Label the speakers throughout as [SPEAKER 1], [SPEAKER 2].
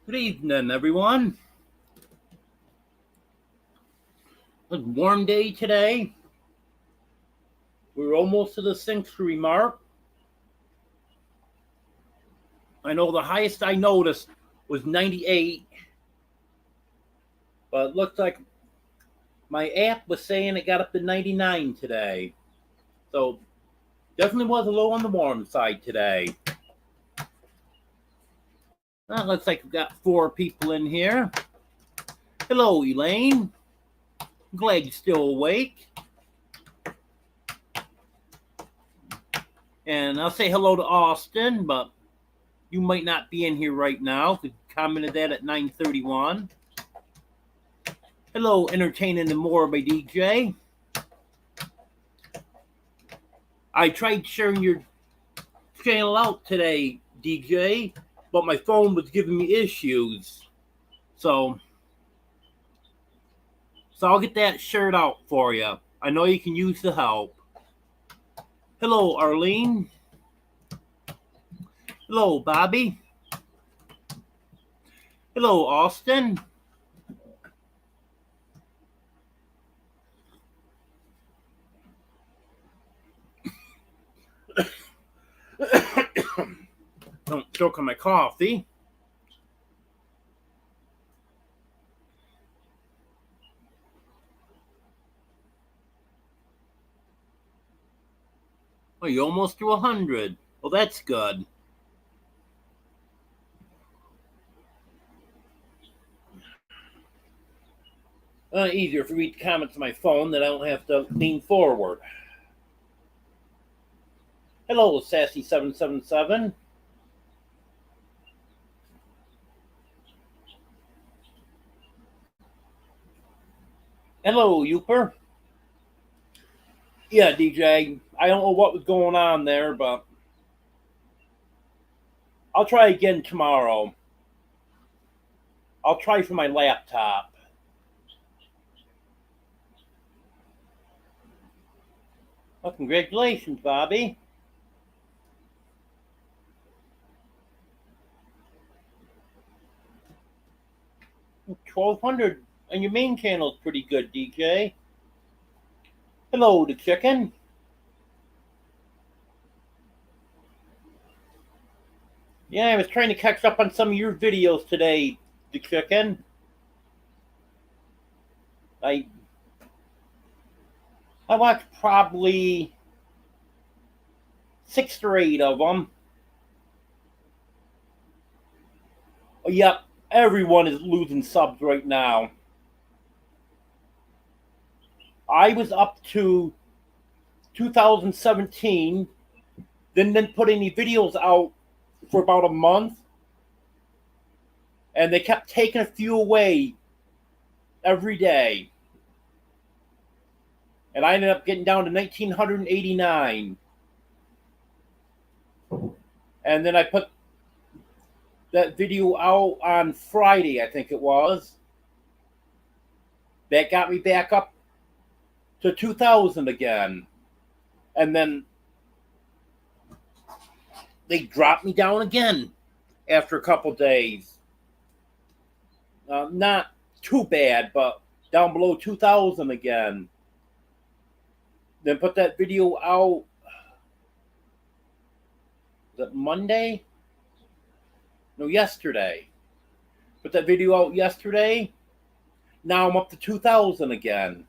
[SPEAKER 1] Good evening, everyone. It's a warm day today. We're almost to the century mark. I know the highest I noticed was 98, but it looks like my app was saying it got up to 99 today. So definitely was a little on the warm side today. Well, looks like we've got 4 people in here. Hello, Elaine. I'm glad you're still awake. And I'll say hello to Austin, but you might not be in here right now. We commented that at 9:31. Hello, Entertaining and More by DJ. I tried sharing your channel out today, DJ, but my phone was giving me issues. So I'll get that shared out for you. I know you can use the help. Hello, Arlene. Hello, Bobby. Hello, Austin. Don't choke on my coffee. Oh, you're almost to 100. Well, that's good. Easier for me to comment to my phone that I don't have to lean forward. Hello, Sassy777. Hello, Youper. Yeah, DJ. I don't know what was going on there, but I'll try again tomorrow. I'll try for my laptop. Well, congratulations, Bobby. 1,200 on your main channel is pretty good, DJ. Hello, the chicken. Yeah, I was trying to catch up on some of your videos today, the chicken. I watched probably 6 or 8 of them. Oh, yep, everyone is losing subs right now. I was up to 2017, then didn't put any videos out for about a month, and they kept taking a few away every day. And I ended up getting down to 1,989. And then I put that video out on Friday, I think it was. That got me back up to 2,000 again. And then they dropped me down again after a couple days. Not too bad, but down below 2,000 again. Then put that video out. Was it Monday? No, yesterday. Put that video out yesterday. Now I'm up to 2,000 again.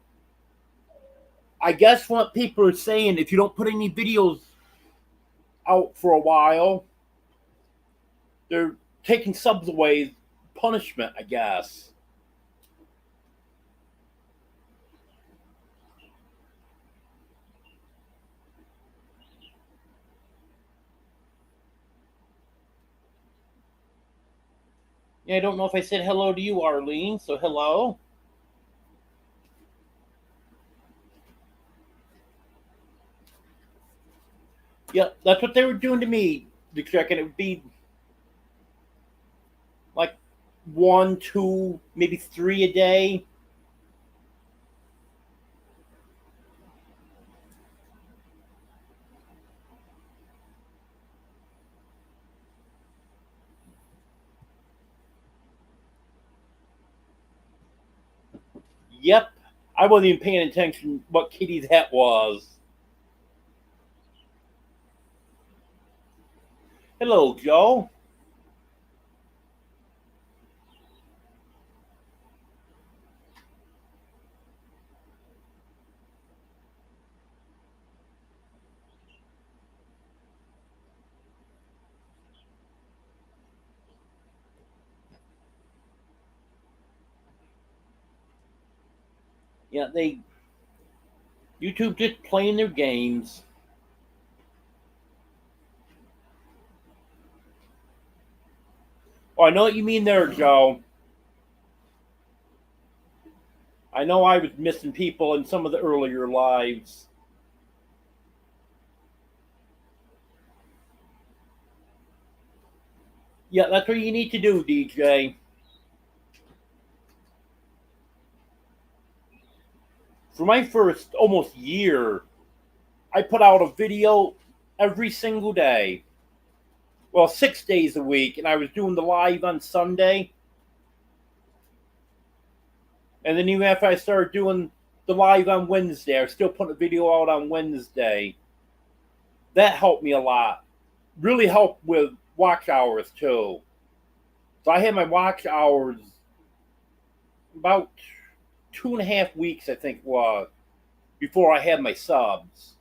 [SPEAKER 1] I guess what people are saying, if you don't put any videos out for a while, they're taking subs away. Punishment, I guess. Yeah, I don't know if I said hello to you, Arlene, so hello. Yeah, that's what they were doing to me, the chicken. It would be like 1, 2, maybe 3 a day. Yep, I wasn't even paying attention what kitty that was. Hello, Joe. Yeah, YouTube just playing their games. Oh, I know what you mean there, Joe. I know I was missing people in some of the earlier lives. Yeah, that's what you need to do, DJ. For my first almost year, I put out a video every single day. Well, 6 days a week, and I was doing the live on Sunday. And then even after I started doing the live on Wednesday, I was still putting a video out on Wednesday. That helped me a lot. Really helped with watch hours too. So I had my watch hours about 2.5 weeks, I think it was, before I had my subs.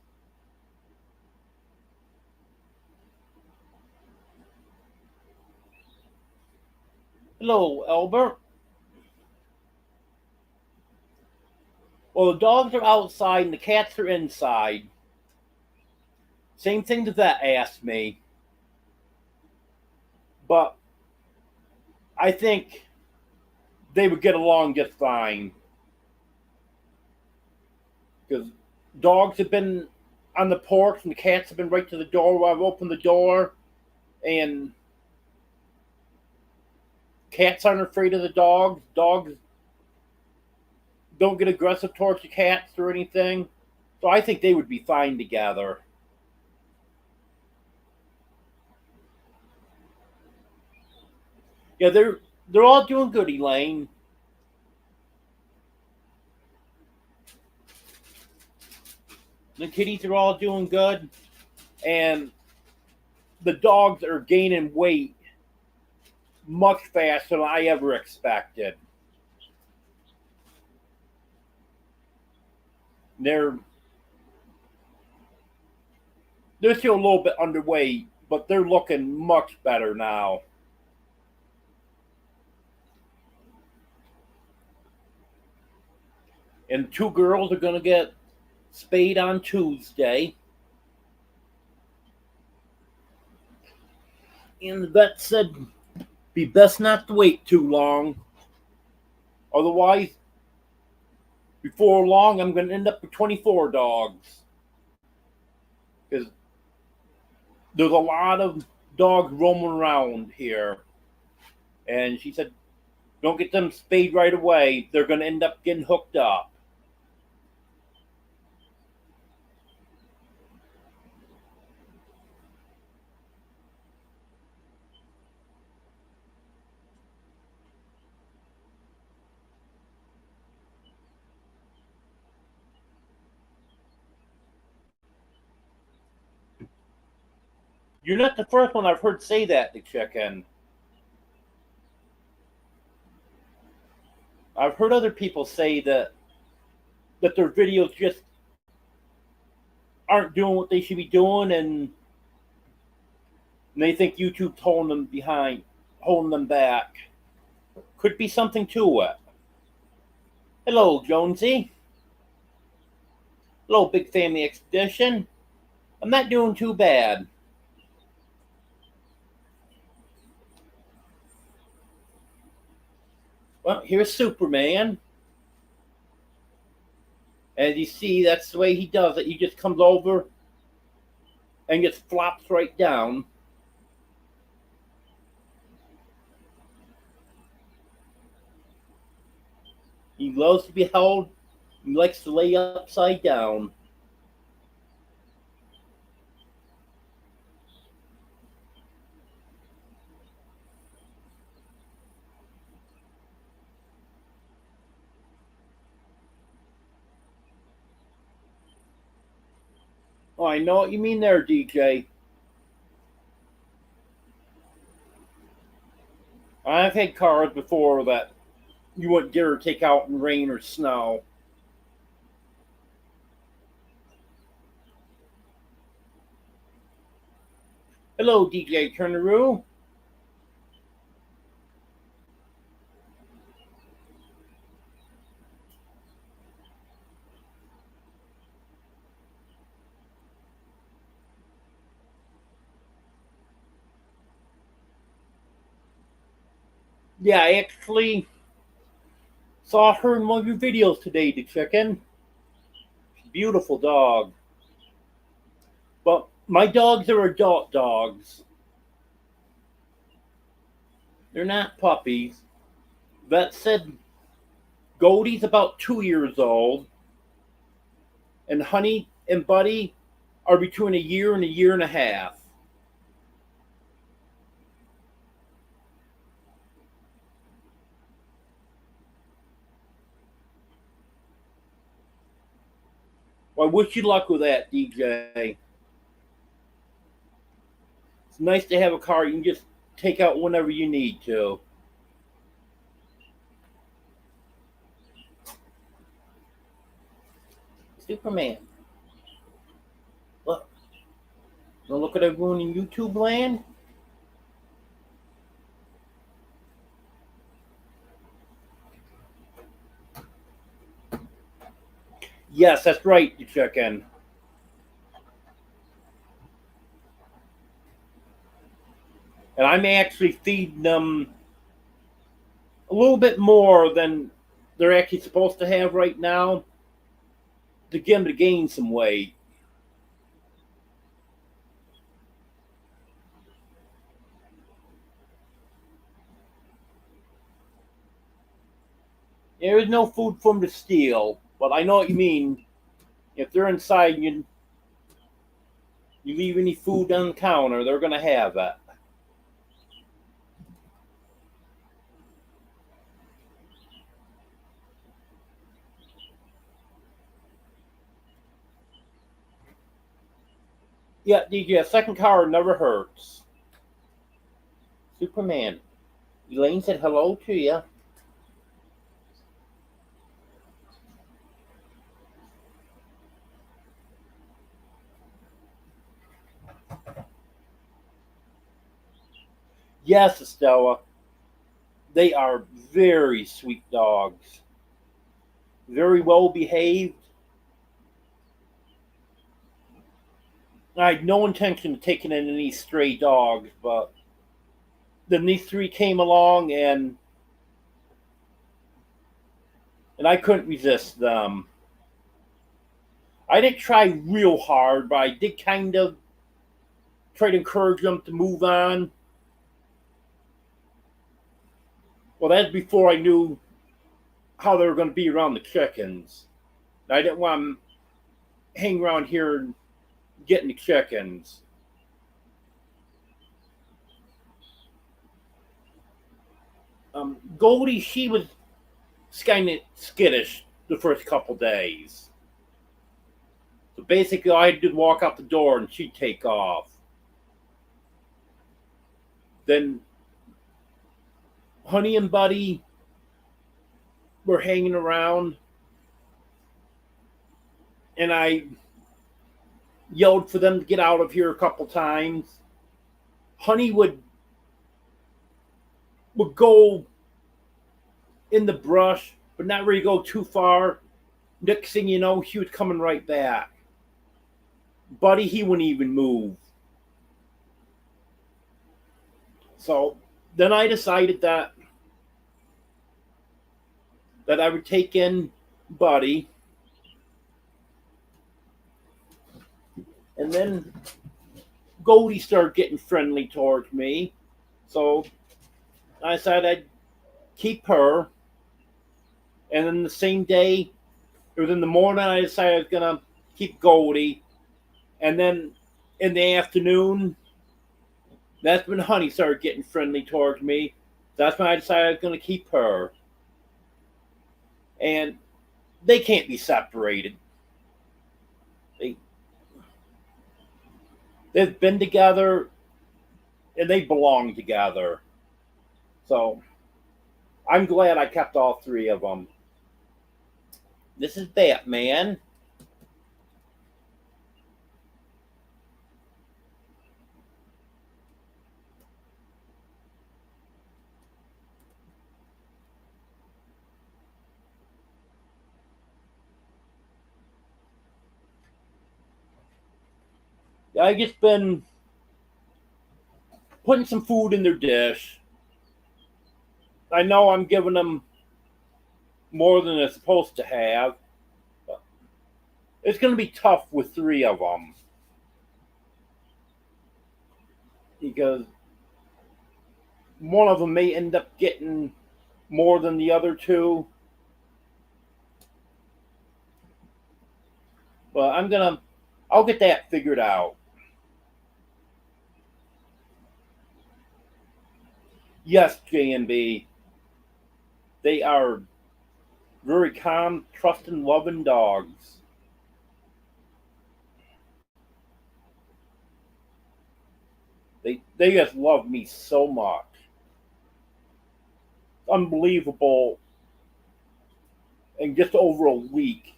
[SPEAKER 1] Hello, Albert. Well, the dogs are outside and the cats are inside. Same thing the vet asked me. But I think they would get along just fine. Because dogs have been on the porch and the cats have been right to the door while I've opened the door. And cats aren't afraid of the dogs. Dogs don't get aggressive towards the cats or anything. So I think they would be fine together. Yeah, they're all doing good, Elaine. The kitties are all doing good, and the dogs are gaining weight much faster than I ever expected. They're they're still a little bit underweight, but they're looking much better now. And two girls are gonna get spayed on Tuesday. And the vet said be best not to wait too long. Otherwise, before long, I'm going to end up with 24 dogs. Because there's a lot of dogs roaming around here. And she said, don't get them spayed right away. They're going to end up getting hooked up. You're not the first one I've heard say that to chicken. I've heard other people say that their videos just aren't doing what they should be doing, and they think YouTube's holding them behind, holding them back. Could be something to it. Hello, Jonesy. Hello, Big Family Expedition. I'm not doing too bad. Well, here's Superman. As you see, that's the way he does it. He just comes over and just flops right down. He loves to be held. He likes to lay upside down. Oh, I know what you mean there, DJ. I've had cars before that you wouldn't dare take out in rain or snow. Hello, DJ Turneroo. Yeah, I actually saw her in one of your videos today, the chicken. Beautiful dog. But my dogs are adult dogs. They're not puppies. That said, Goldie's about 2 years old, and Honey and Buddy are between a year and a half. Well, I wish you luck with that, DJ. It's nice to have a car you can just take out whenever you need to. Superman. Look. Now look at everyone in YouTube land. Yes, that's right, you chicken. And I'm actually feeding them a little bit more than they're actually supposed to have right now to get them to gain some weight. There is no food for them to steal, but I know what you mean. If they're inside and you leave any food on the counter, they're going to have it. Yeah, DJ, a second car never hurts. Superman. Elaine said hello to you. Yes, Estella. They are very sweet dogs. Very well behaved. I had no intention of taking in any stray dogs, but then these three came along and I couldn't resist them. I didn't try real hard, but I did kind of try to encourage them to move on. Well, that's before I knew how they were going to be around the chickens. I didn't want them hanging around here getting the chickens. Goldie, she was kind of skittish the first couple days. So basically, I had to walk out the door and she'd take off. Then Honey and Buddy were hanging around, and I yelled for them to get out of here a couple times. Honey would go in the brush, but not really go too far. Next thing you know, he was coming right back. Buddy, he wouldn't even move. So then I decided that I would take in Buddy, and then Goldie started getting friendly towards me. So I decided I'd keep her. And then the same day, it was in the morning, I decided I was going to keep Goldie. And then in the afternoon, that's when Honey started getting friendly towards me. That's when I decided I was going to keep her. And they can't be separated. They've been together and they belong together. So I'm glad I kept all three of them. This is Batman. I just been putting some food in their dish. I know I'm giving them more than they're supposed to have. It's going to be tough with three of them because one of them may end up getting more than the other two. But I'll get that figured out. Yes, J&B, they are very calm, trusting, loving dogs. They just love me so much. Unbelievable in just over a week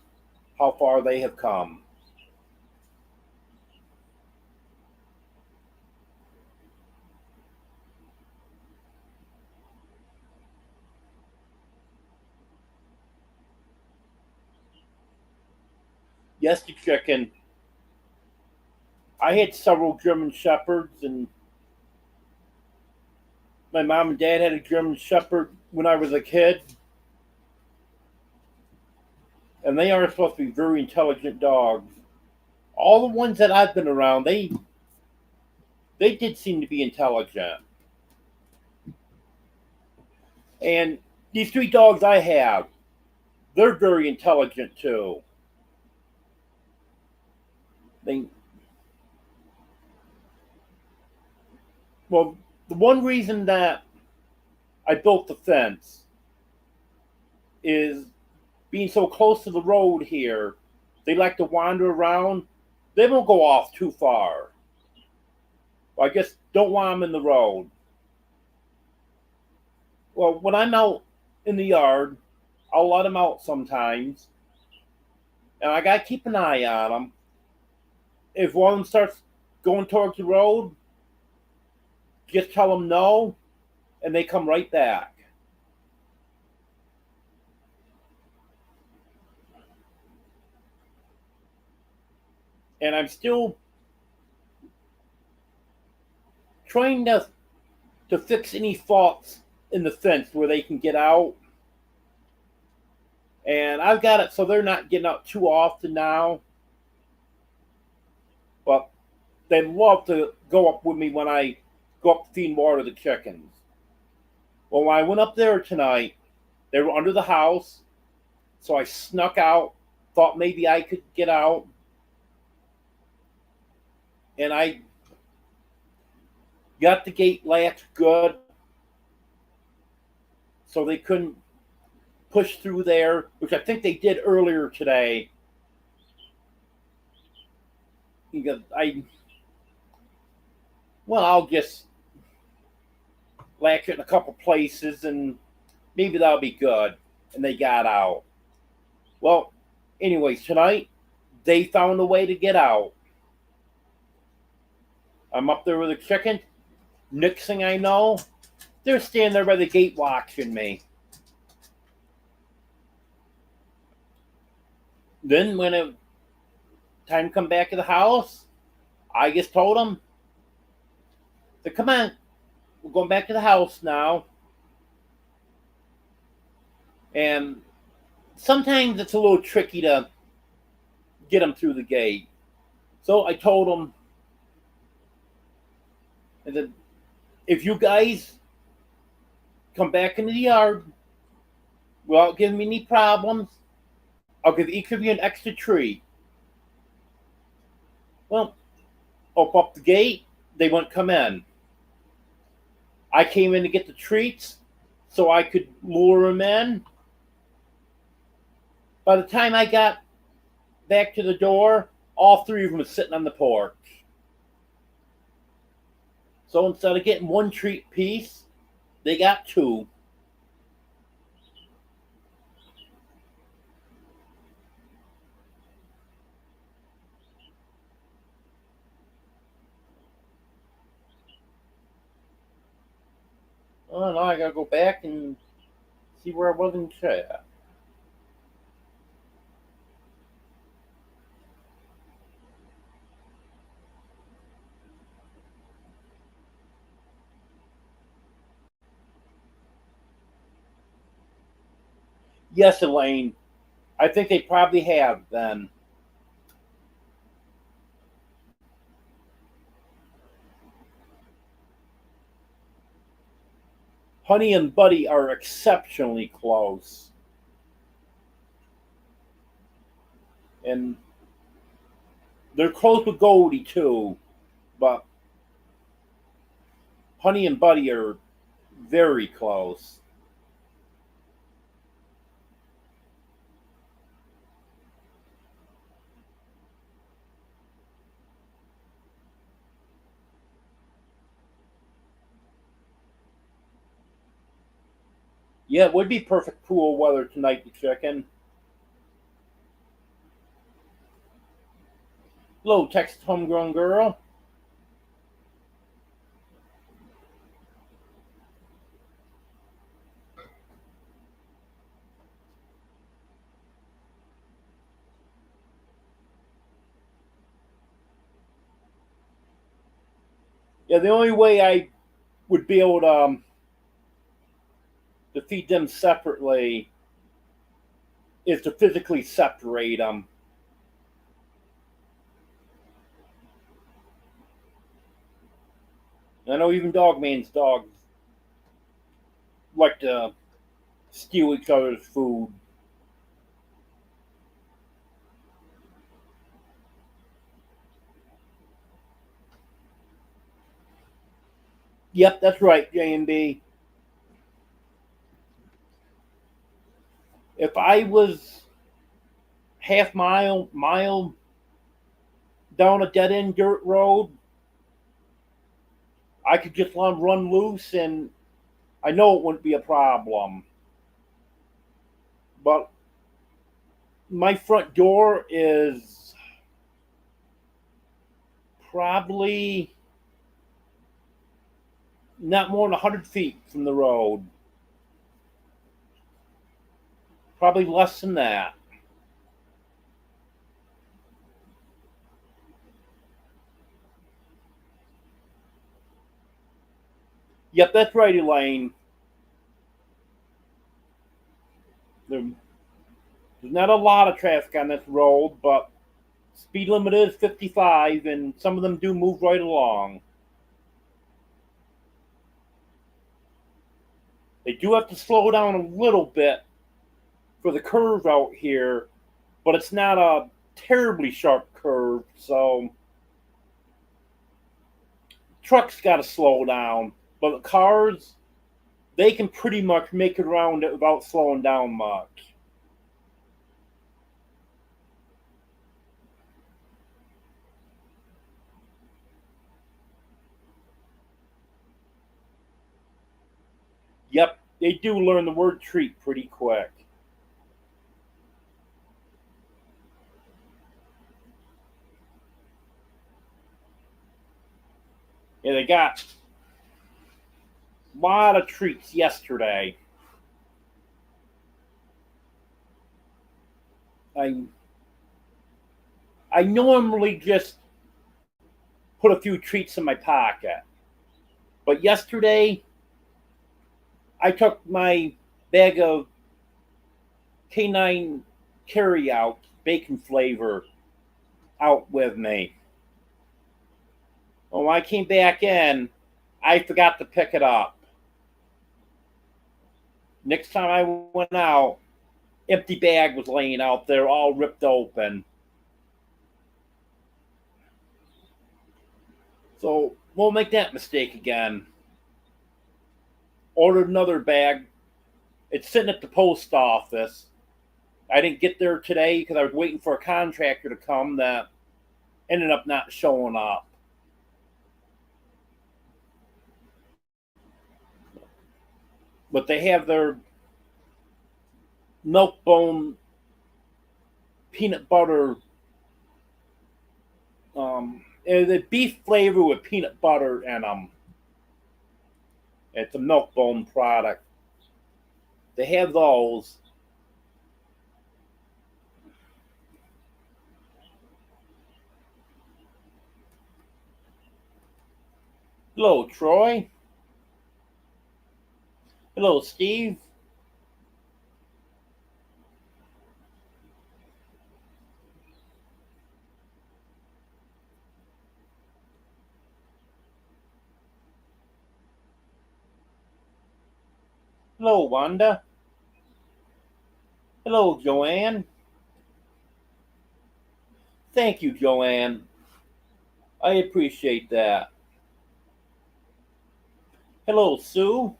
[SPEAKER 1] how far they have come. Yes, the chicken. I had several German Shepherds, and my mom and dad had a German Shepherd when I was a kid. And they are supposed to be very intelligent dogs. All the ones that I've been around, they did seem to be intelligent. And these three dogs I have, they're very intelligent too. They well, the one reason that I built the fence is being so close to the road here. They like to wander around. They won't go off too far. I just don't want them in the road. Well, when I'm out in the yard, I'll let them out sometimes, and I gotta keep an eye on them. If one of them starts going towards the road, just tell them no, and they come right back. And I'm still trying to fix any faults in the fence where they can get out. And I've got it so they're not getting out too often now. But they love to go up with me when I go up to feed and water the chickens. Well, when I went up there tonight, they were under the house. So I snuck out, thought maybe I could get out. And I got the gate latched good so they couldn't push through there, which I think they did earlier today. Because I'll just latch it in a couple places and maybe that'll be good. And they got out. Well, anyways, tonight they found a way to get out. I'm up there with the chicken. Next thing I know, they're standing there by the gate watching me. Then when it time to come back to the house, I just told them, come on, we're going back to the house now. And sometimes it's a little tricky to get them through the gate. So I told them, and then if you guys come back into the yard without giving me any problems, I'll give each of you an extra treat. Well, open up the gate, they wouldn't come in. I came in to get the treats so I could lure them in. By the time I got back to the door, all three of them were sitting on the porch. So instead of getting one treat piece, they got two. Oh, now I gotta go back and see where I was in chat. Yes, Elaine. I think they probably have then. Honey and Buddy are exceptionally close. And they're close with Goldie too, but Honey and Buddy are very close. Yeah, it would be perfect cool weather tonight to chicken. Hello, Texas homegrown girl. Yeah, the only way I would be able to feed them separately is to physically separate them. I know even Dogman's dogs like to steal each other's food. Yep, that's right, J&B. If I was half mile down a dead end dirt road, I could just let them run loose and I know it wouldn't be a problem. But my front door is probably not more than 100 feet from the road. Probably less than that. Yep, that's right, Elaine. There's not a lot of traffic on this road, but speed limit is 55, and some of them do move right along. They do have to slow down a little bit for the curve out here, but it's not a terribly sharp curve, so trucks got to slow down. But the cars, they can pretty much make it around it without slowing down much. Yep, they do learn the word treat pretty quick. Yeah, they got a lot of treats yesterday. I I normally just put a few treats in my pocket, but yesterday I took my bag of canine carryout bacon flavor out with me. Well, when I came back in, I forgot to pick it up. Next time I went out, empty bag was laying out there, all ripped open. So won't make that mistake again. Ordered another bag. It's sitting at the post office. I didn't get there today because I was waiting for a contractor to come that ended up not showing up. but they have their milk bone peanut butter, the beef flavor with peanut butter in them. It's a milk bone product. They have those. Hello, Troy. Hello, Steve. Hello, Wanda. Hello, Joanne. Thank you, Joanne. I appreciate that. Hello, Sue.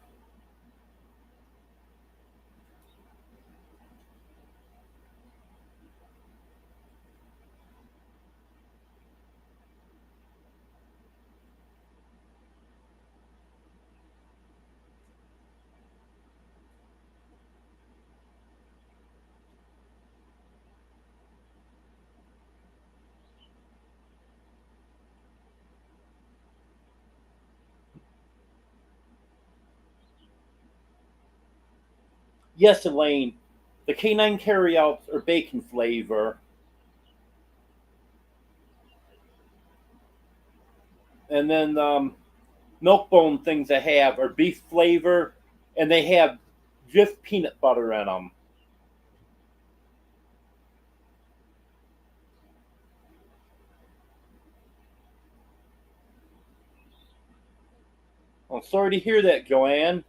[SPEAKER 1] Yes, Elaine. The canine carryouts are bacon flavor. And then milk bone things I have are beef flavor, and they have just peanut butter in them. Well, sorry to hear that, Joanne.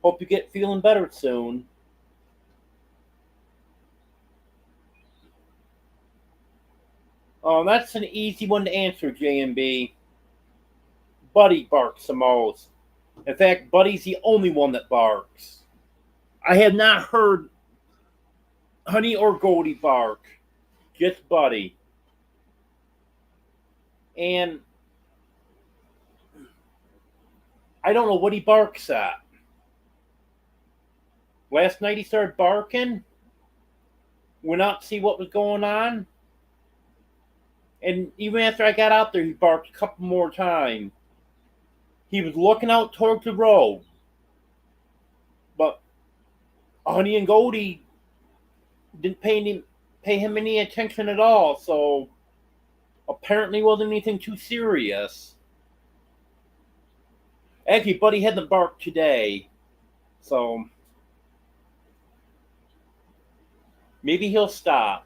[SPEAKER 1] Hope you get feeling better soon. Oh, that's an easy one to answer, JMB. Buddy barks the most. In fact, Buddy's the only one that barks. I have not heard Honey or Goldie bark. Just Buddy. And I don't know what he barks at. Last night he started barking. Went out to see what was going on. And even after I got out there, he barked a couple more times. He was looking out towards the road. But Honey and Goldie didn't pay him any attention at all, so apparently wasn't anything too serious. Actually, Buddy hadn't barked today, so maybe he'll stop.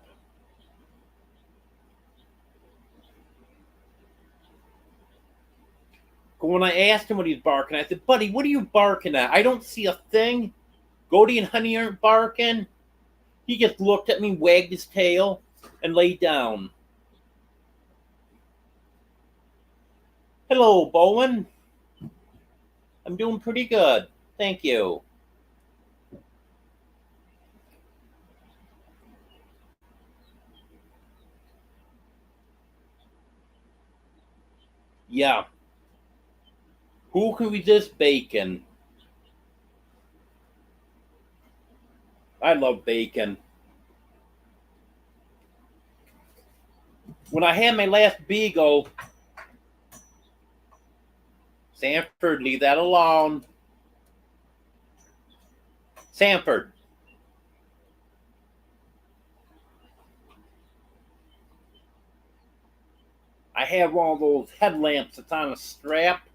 [SPEAKER 1] But when I asked him what he was barking at, I said, Buddy, what are you barking at? I don't see a thing. Goldie and Honey aren't barking. He just looked at me, wagged his tail, and laid down. Hello, Bowen. I'm doing pretty good. Thank you. Yeah. Who can resist bacon? I love bacon. When I had my last beagle, Sanford, leave that alone. Sanford. I have one of those headlamps that's on a strap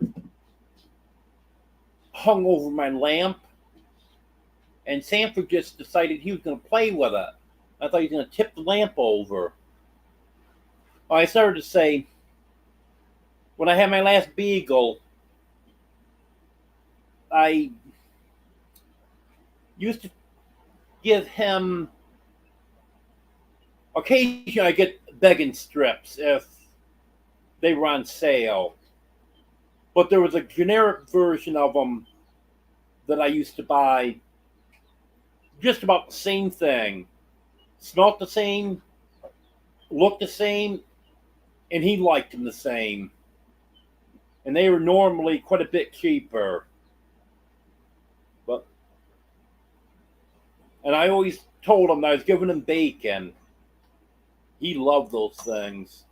[SPEAKER 1] hung over my lamp, and Sanford just decided he was going to play with it. I thought he was going to tip the lamp over. I started to say, when I had my last beagle, I used to give him, occasionally I get begging strips if they were on sale. But there was a generic version of them that I used to buy, just about the same thing. Smelt the same, looked the same, and he liked them the same. And they were normally quite a bit cheaper. But And I always told him that I was giving him bacon. He loved those things.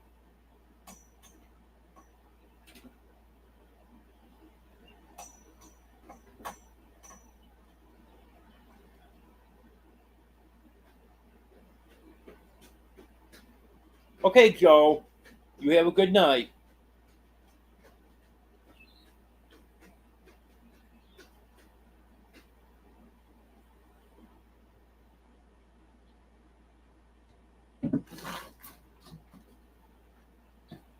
[SPEAKER 1] Okay, Joe, you have a good night.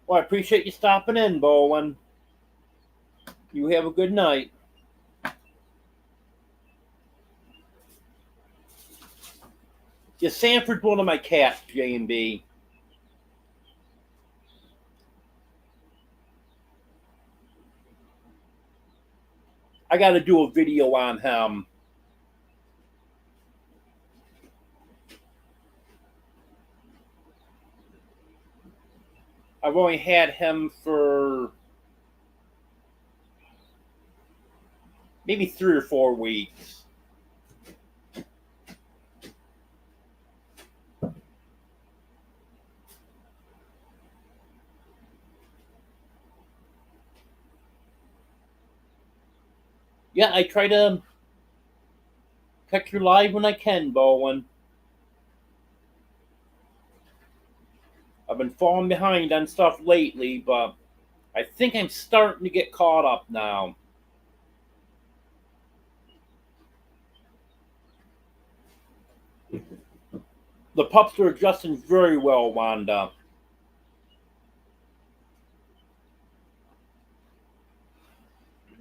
[SPEAKER 1] Well, I appreciate you stopping in, Bowen. You have a good night. Yeah, Sanford's one of my cats, J&B. I got to do a video on him. I've only had him for maybe 3 or 4 weeks. Yeah, I try to catch you live when I can, Bowen. I've been falling behind on stuff lately, but I think I'm starting to get caught up now. The pups are adjusting very well, Wanda.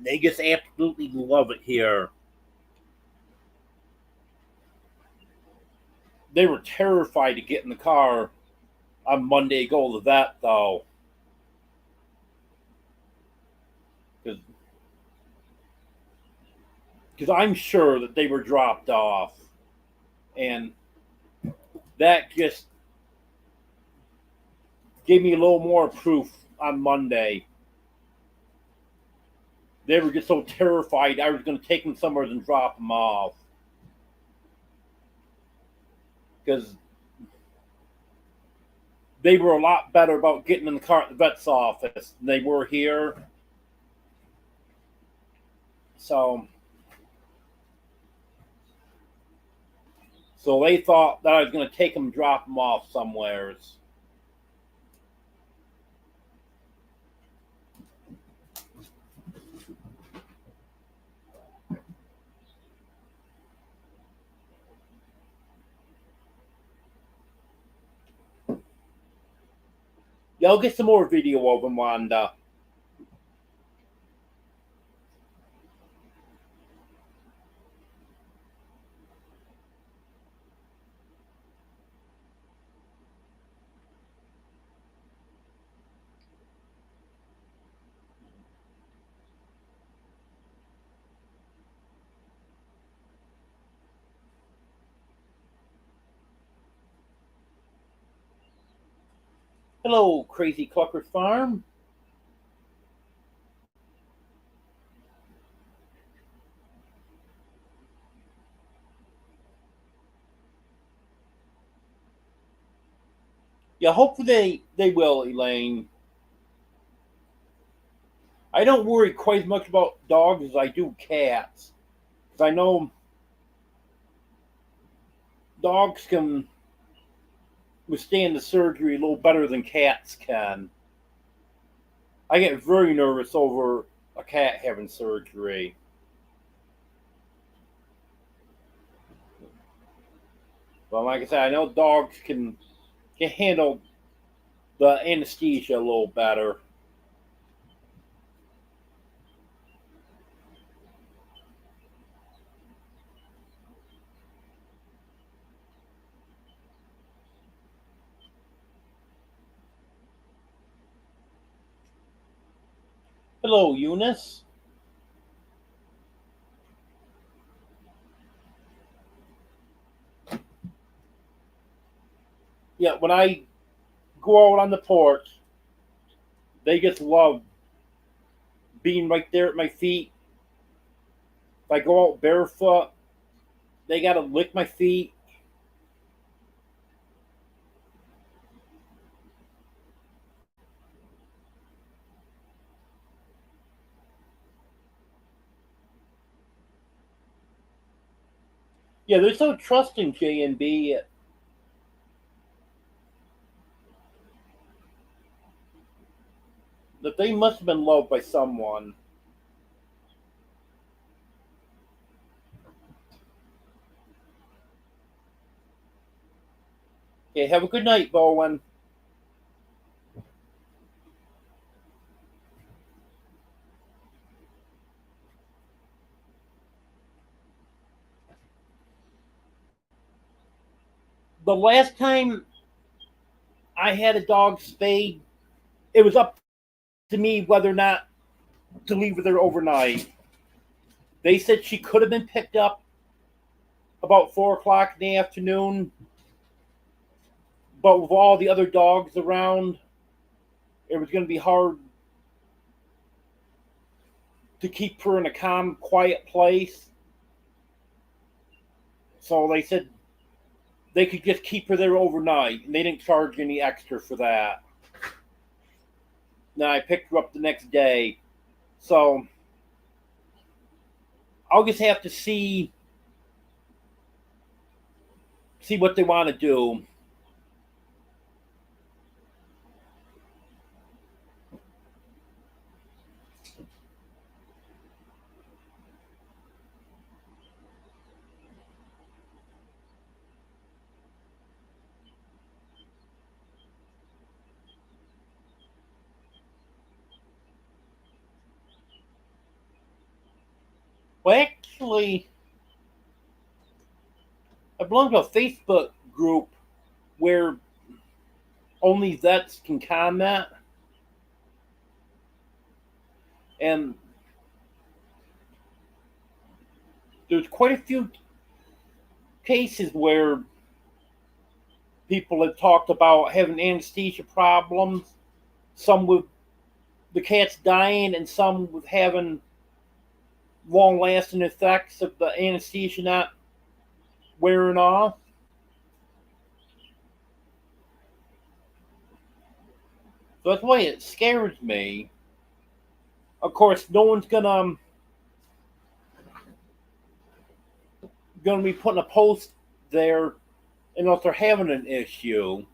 [SPEAKER 1] They just absolutely love it here. They were terrified to get in the car on Monday to go to the vet, though. Because I'm sure that they were dropped off. And that just gave me a little more proof on Monday. They were just so terrified I was going to take them somewhere and drop them off. Because they were a lot better about getting in the car at the vet's office than they were here. So they thought that I was going to take them and drop them off somewheres. Yeah, I'll get some more video of them, Wanda. Hello, Crazy Clucker's Farm. Yeah, hopefully they will, Elaine. I don't worry quite as much about dogs as I do cats. Because I know dogs can withstand the surgery a little better than cats can. I get very nervous over a cat having surgery. But like I said, I know dogs can handle the anesthesia a little better. Hello, Eunice. Yeah, when I go out on the porch, they just love being right there at my feet. If I go out barefoot, They gotta lick my feet. Yeah, there's no trust in J and B. That they must have been loved by someone. Okay, have a good night, Bowen. The last time I had a dog spayed, it was up to me whether or not to leave her there overnight. They said she could have been picked up about 4 o'clock in the afternoon, but with all the other dogs around, it was going to be hard to keep her in a calm, quiet place. So they said they could just keep her there overnight, and they didn't charge any extra for that. Now I picked her up the next day. So I'll just have to see what they want to do. Well, actually, I belong to a Facebook group where only vets can comment, and there's quite a few cases where people have talked about having anesthesia problems, some with the cats dying, and some with having long lasting effects of the anesthesia not wearing off. So that's why it scares me. Of course, no one's gonna be putting a post there unless they're having an issue.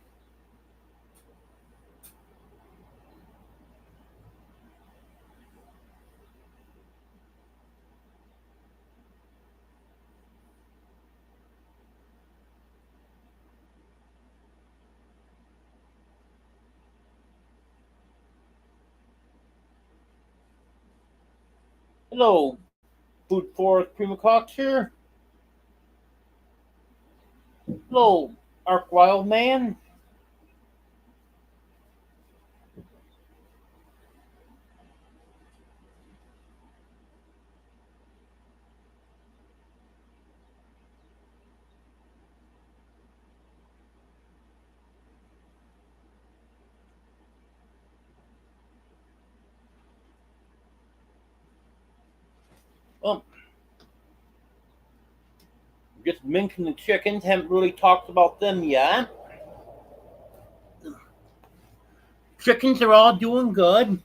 [SPEAKER 1] Hello, Food Forest Permaculture. Hello, Ark Wildman. Well, just mentioned the chickens. Haven't really talked about them yet. Chickens are all doing good.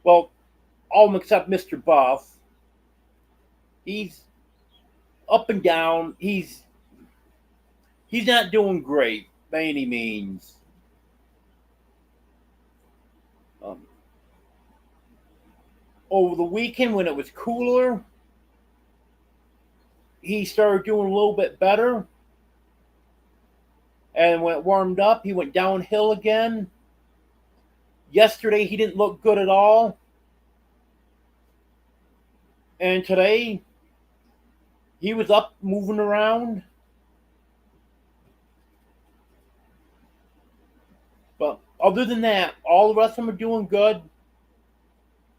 [SPEAKER 1] Well, all of them except Mr. Buff. He's up and down. He's not doing great by any means. Um, Over the weekend when it was cooler, he started doing a little bit better. And when it warmed up, he went downhill again. Yesterday, he didn't look good at all. And today, he was up, moving around. But other than that, all the rest of them are doing good.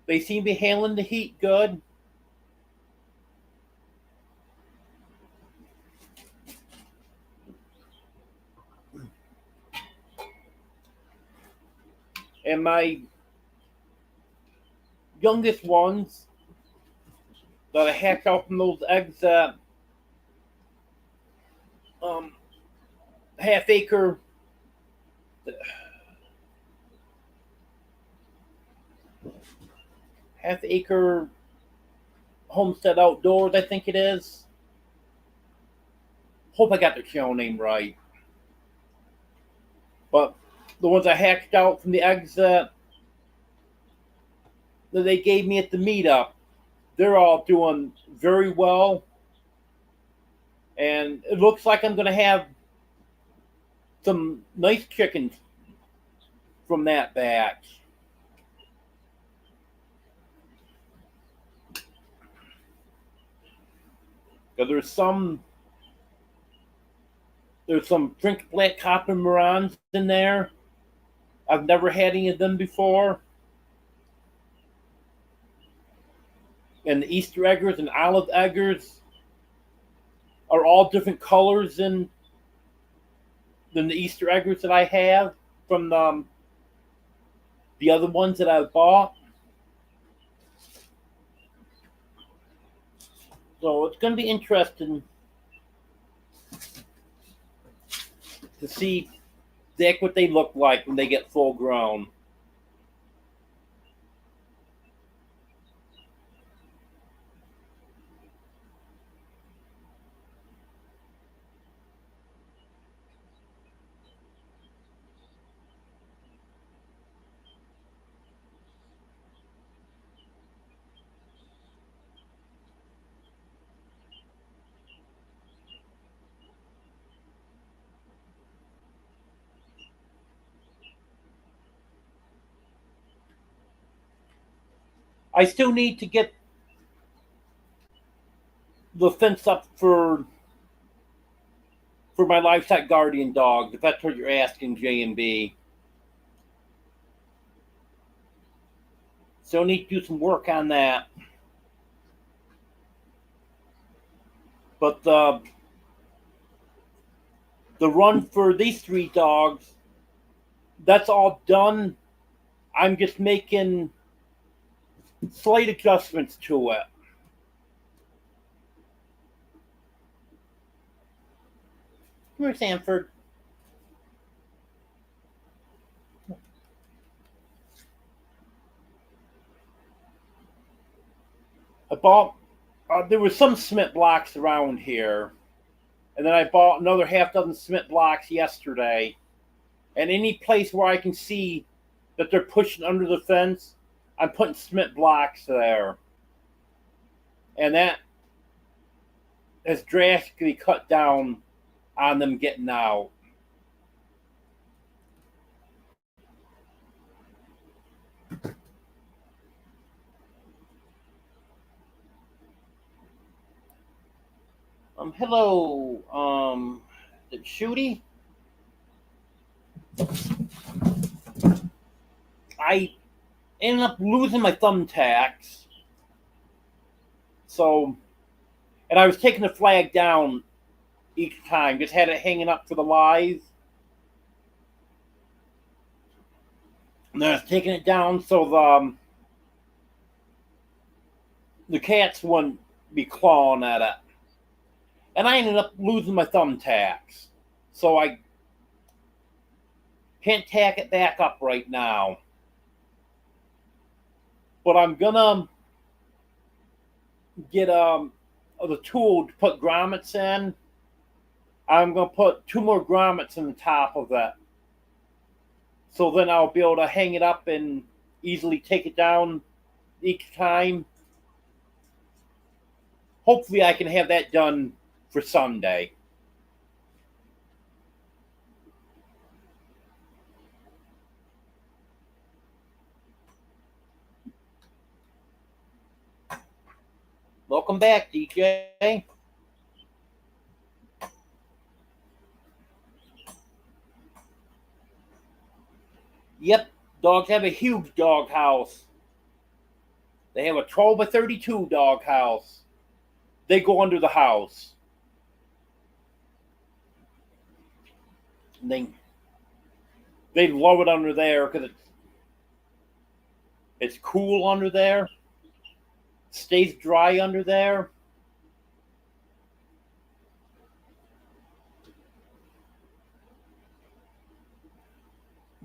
[SPEAKER 1] They seem to be handling the heat good. And my youngest ones that I hatch out from those eggs that um, half acre half acre homestead outdoors, I think it is. Hope I got the channel name right. But the ones I hacked out from the eggs that they gave me at the meetup, they're all doing very well. And it looks like I'm going to have some nice chickens from that batch. Because there's some French black copper Morans in there. I've never had any of them before. And the Easter eggers and olive eggers are all different colors than the Easter eggers that I have from the other ones that I've bought. So it's going to be interesting to see what they look like when they get full grown. I still need to get the fence up for my livestock guardian dog, if that's what you're asking, J and B. So I need to do some work on that. But the run for these three dogs, that's all done. I'm just making slight adjustments to it. Come here, Sanford. I bought, there was some cement blocks around here. And then I bought another half dozen cement blocks yesterday. And any place where I can see that they're pushing under the fence, I'm putting cement blocks there. And that has drastically cut down on them getting out. Hello, is it HOWDY? I ended up losing my thumbtacks. So, and I was taking the flag down each time, just had it hanging up for the live. And then I was taking it down so the cats wouldn't be clawing at it. And I ended up losing my thumbtacks. So I can't tack it back up right now. But I'm gonna get the tool to put grommets in. I'm gonna put 2 more grommets in the top of it. So then I'll be able to hang it up and easily take it down each time. Hopefully I can have that done for Sunday. Welcome back, DJ. Yep, dogs have a huge dog house. They have a 12 by 32 dog house. They go under the house. And they love it under there because it's cool under there. Stays dry under there.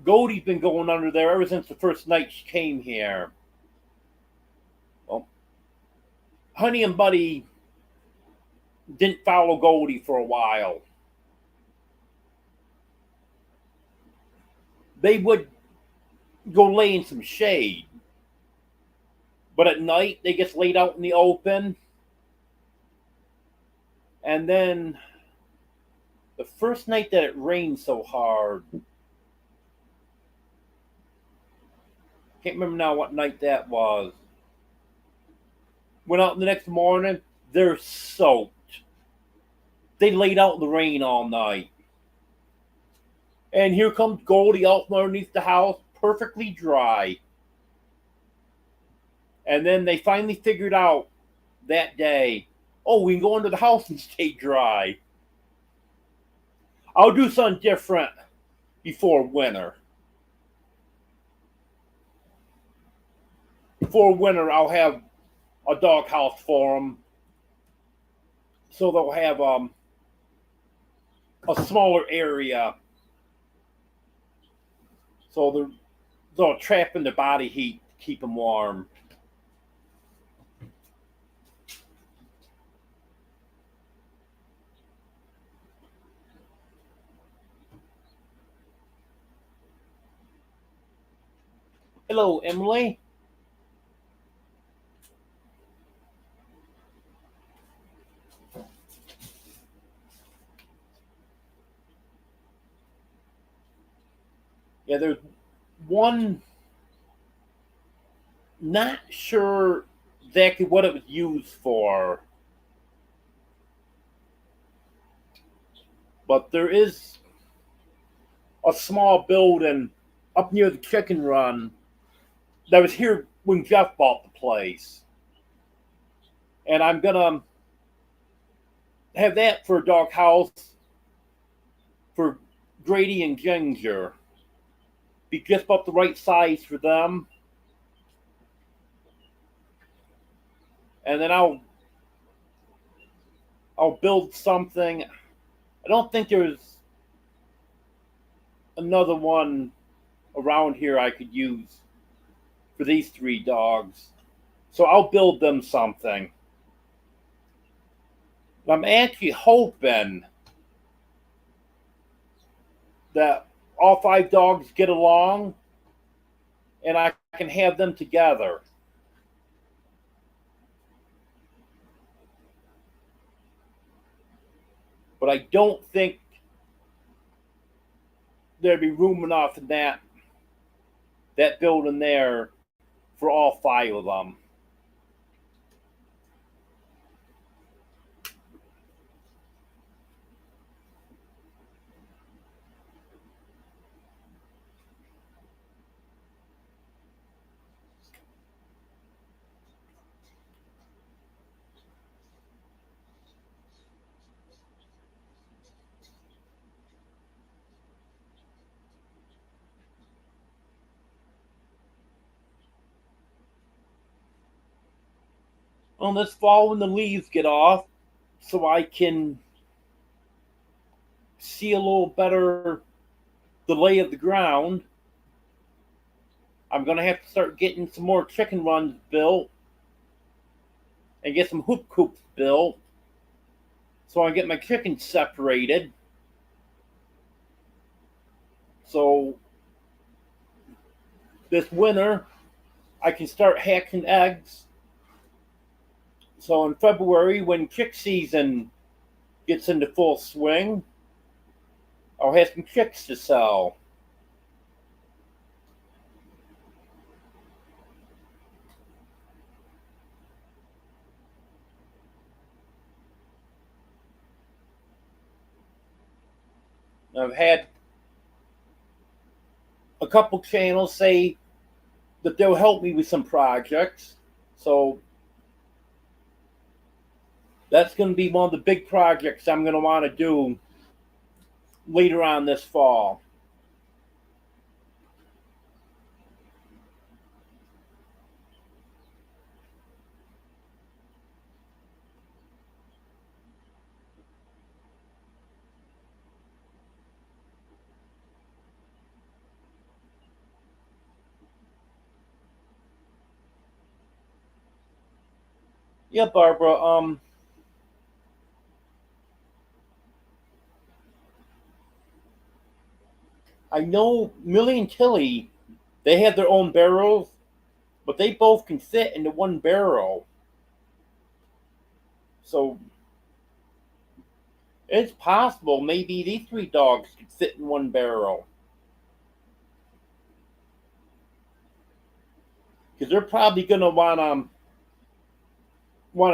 [SPEAKER 1] Goldie's been going under there ever since the first night she came here. Well, Honey and Buddy didn't follow Goldie for a while. They would go lay in some shade, but at night they just laid out in the open. And then the first night that it rained so hard, can't remember now what night that was. Went out the next morning, they're soaked. They laid out in the rain all night. And here comes Goldie out from underneath the house, perfectly dry. And then they finally figured out that day, oh, we can go into the house and stay dry. I'll do something different before winter. Before winter, I'll have a dog house for them. So they'll have a smaller area. So they'll trap in the body heat to keep them warm. Hello, Emily. Yeah, there's one, not sure exactly what it was used for, but there is a small building up near the chicken run that was here when Jeff bought the place. And I'm going to have that for a dog house for Grady and Ginger. Be just about the right size for them. And then I'll build something. I don't think there's another one around here I could use for these 3 dogs. So I'll build them something. I'm actually hoping that all 5 dogs get along and I can have them together. But I don't think there'd be room enough in that building there for all 5 of them. Well, this fall when the leaves get off, so I can see a little better the lay of the ground, I'm going to have to start getting some more chicken runs built and get some hoop coops built so I can get my chickens separated. So this winter, I can start hatching eggs. So in February, when chick season gets into full swing, I'll have some chicks to sell. I've had a couple channels say that they'll help me with some projects. So that's going to be one of the big projects I'm going to want to do later on this fall. Yeah, Barbara. I know Millie and Tilly. They have their own barrels, but they both can fit into one barrel. So it's possible maybe these three dogs could fit in one barrel because they're probably gonna want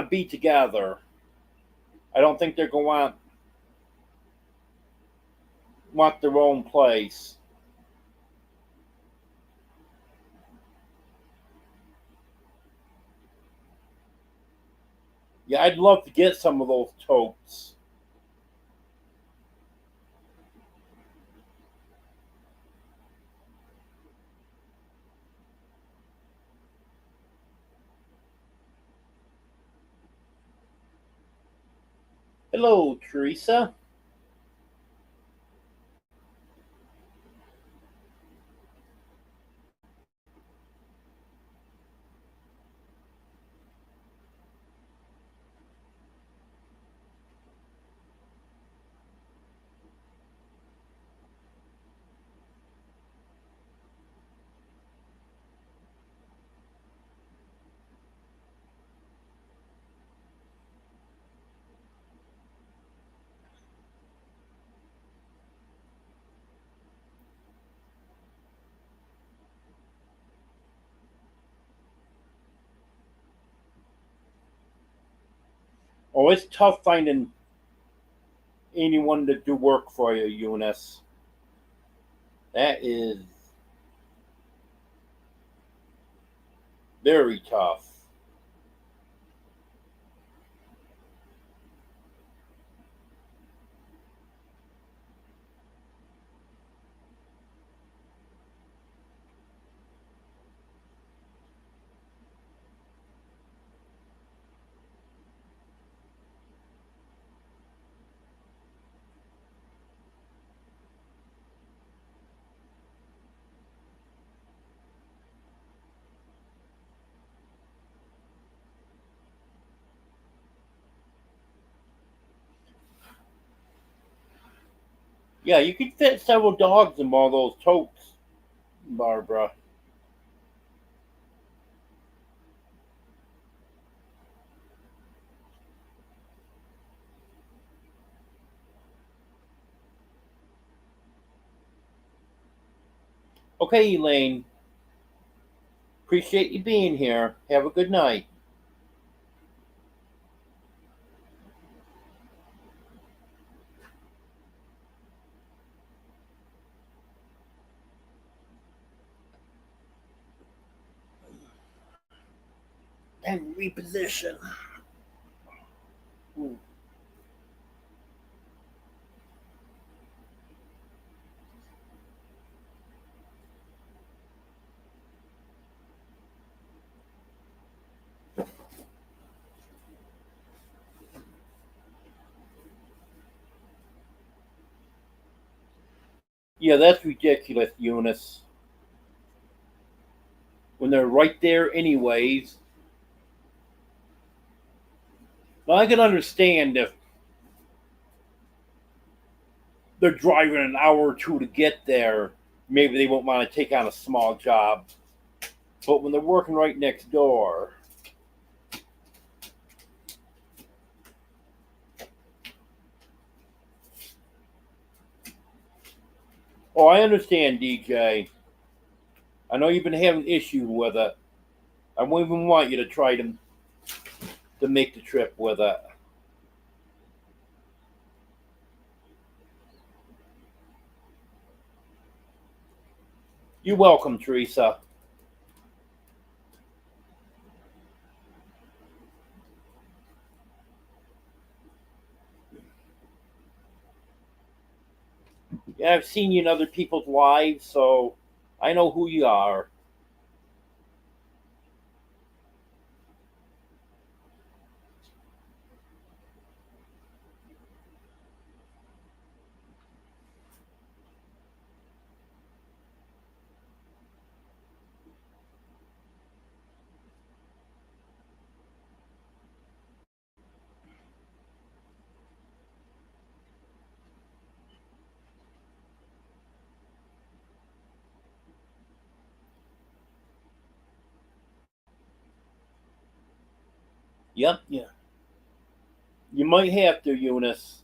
[SPEAKER 1] to be together. I don't think they're gonna want their own place. Yeah, I'd love to get some of those totes. Hello, Teresa. Oh, it's tough finding anyone to do work for you, Eunice. That is very tough. Yeah, you could fit several dogs in one of those totes, Barbara. Okay, Elaine. Appreciate you being here. Have a good night. And reposition. Ooh. Yeah, that's ridiculous, Eunice. When they're right there, anyways. Now, I can understand if they're driving an hour or two to get there, maybe they won't want to take on a small job. But when they're working right next door, oh, I understand, DJ. I know you've been having issues with it. I won't even want you to try to make the trip with it. You're welcome, Teresa. Yeah, I've seen you in other people's lives, so I know who you are. Yep.
[SPEAKER 2] Yeah.
[SPEAKER 1] You might have to, Eunice.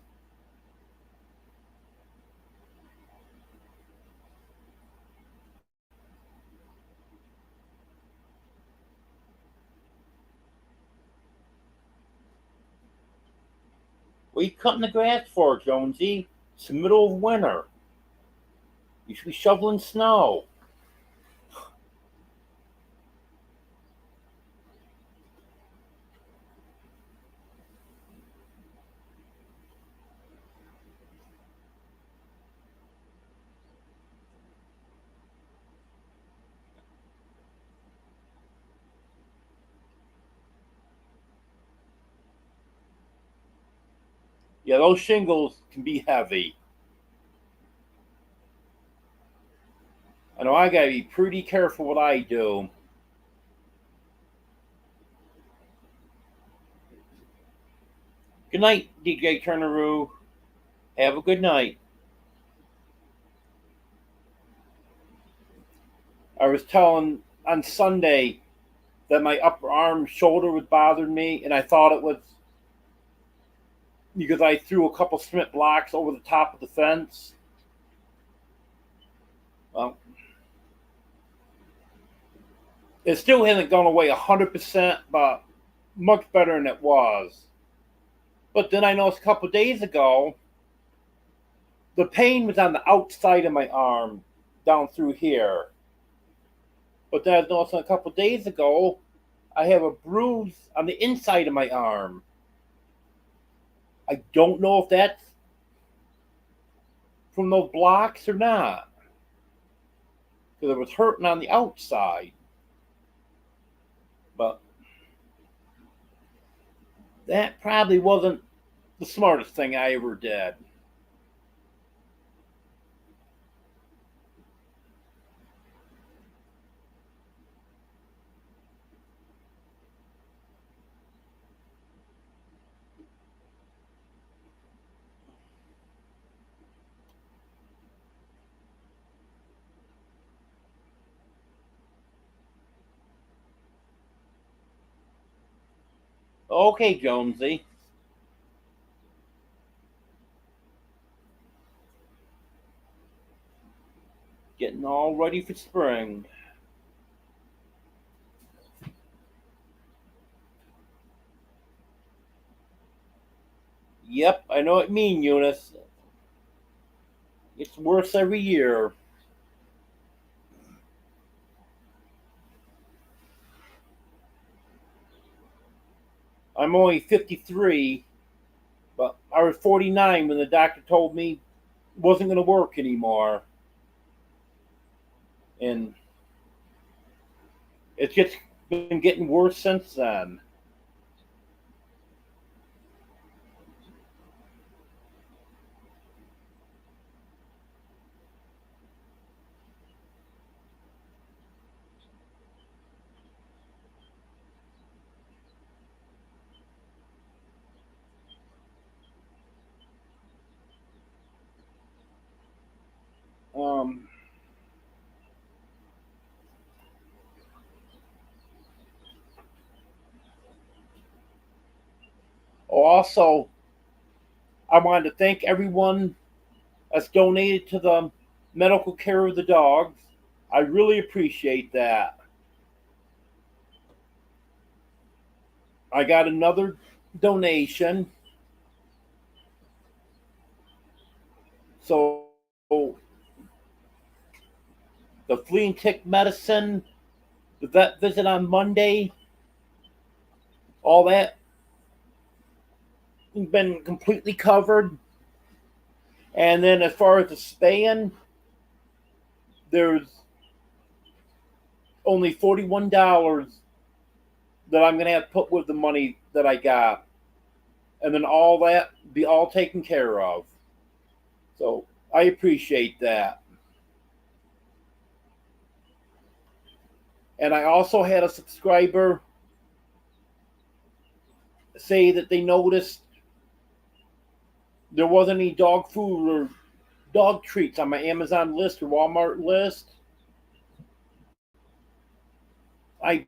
[SPEAKER 1] What are you cutting the grass for, Jonesy? It's the middle of winter. You should be shoveling snow. Yeah, those shingles can be heavy. I know I gotta be pretty careful what I do. Good night, DJ Turneroo. Have a good night. I was telling on Sunday that my upper arm shoulder was bothering me, and I thought it was because I threw a couple cement blocks over the top of the fence. Well, it still hasn't gone away 100%, but much better than it was. But then I noticed a couple days ago, the pain was on the outside of my arm, down through here. But then I noticed a couple days ago, I have a bruise on the inside of my arm. I don't know if that's from those blocks or not, because it was hurting on the outside. But that probably wasn't the smartest thing I ever did. Okay, Jonesy. Getting all ready for spring. Yep, I know what you mean, Eunice. It's worse every year. I'm only 53, but I was 49 when the doctor told me it wasn't going to work anymore. And it's just been getting worse since then. Um, Also, I wanted to thank everyone that's donated to the medical care of the dogs. I really appreciate that. I got another donation. So the flea and tick medicine, the vet visit on Monday, all that has been completely covered. And then as far as the spaying, there's only $41 that I'm going to have to put with the money that I got. And then all that be all taken care of. So I appreciate that. And I also had a subscriber say that they noticed there wasn't any dog food or dog treats on my Amazon list or Walmart list. I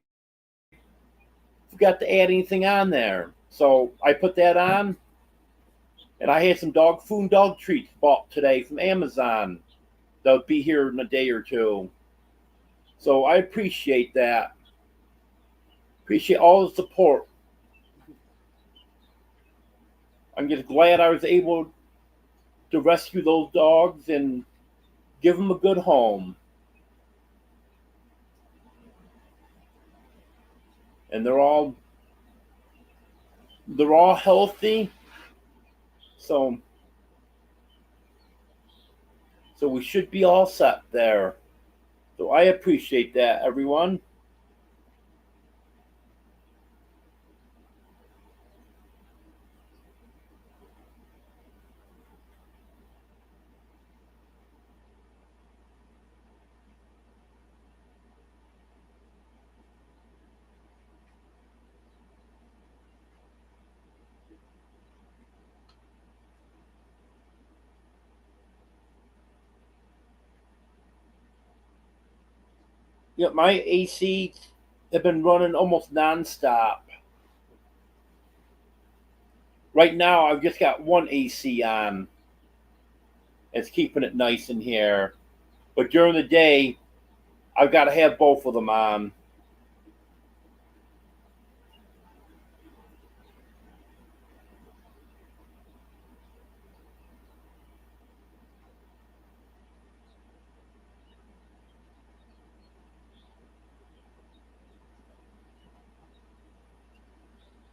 [SPEAKER 1] forgot to add anything on there. So I put that on, and I had some dog food and dog treats bought today from Amazon. They'll be here in a day or two. So I appreciate that. Appreciate all the support. I'm just glad I was able to rescue those dogs and give them a good home. And they're all healthy. So we should be all set there. So I appreciate that, everyone. Yeah, my AC have been running almost nonstop. Right now, I've just got one AC on. It's keeping it nice in here. But during the day, I've got to have both of them on.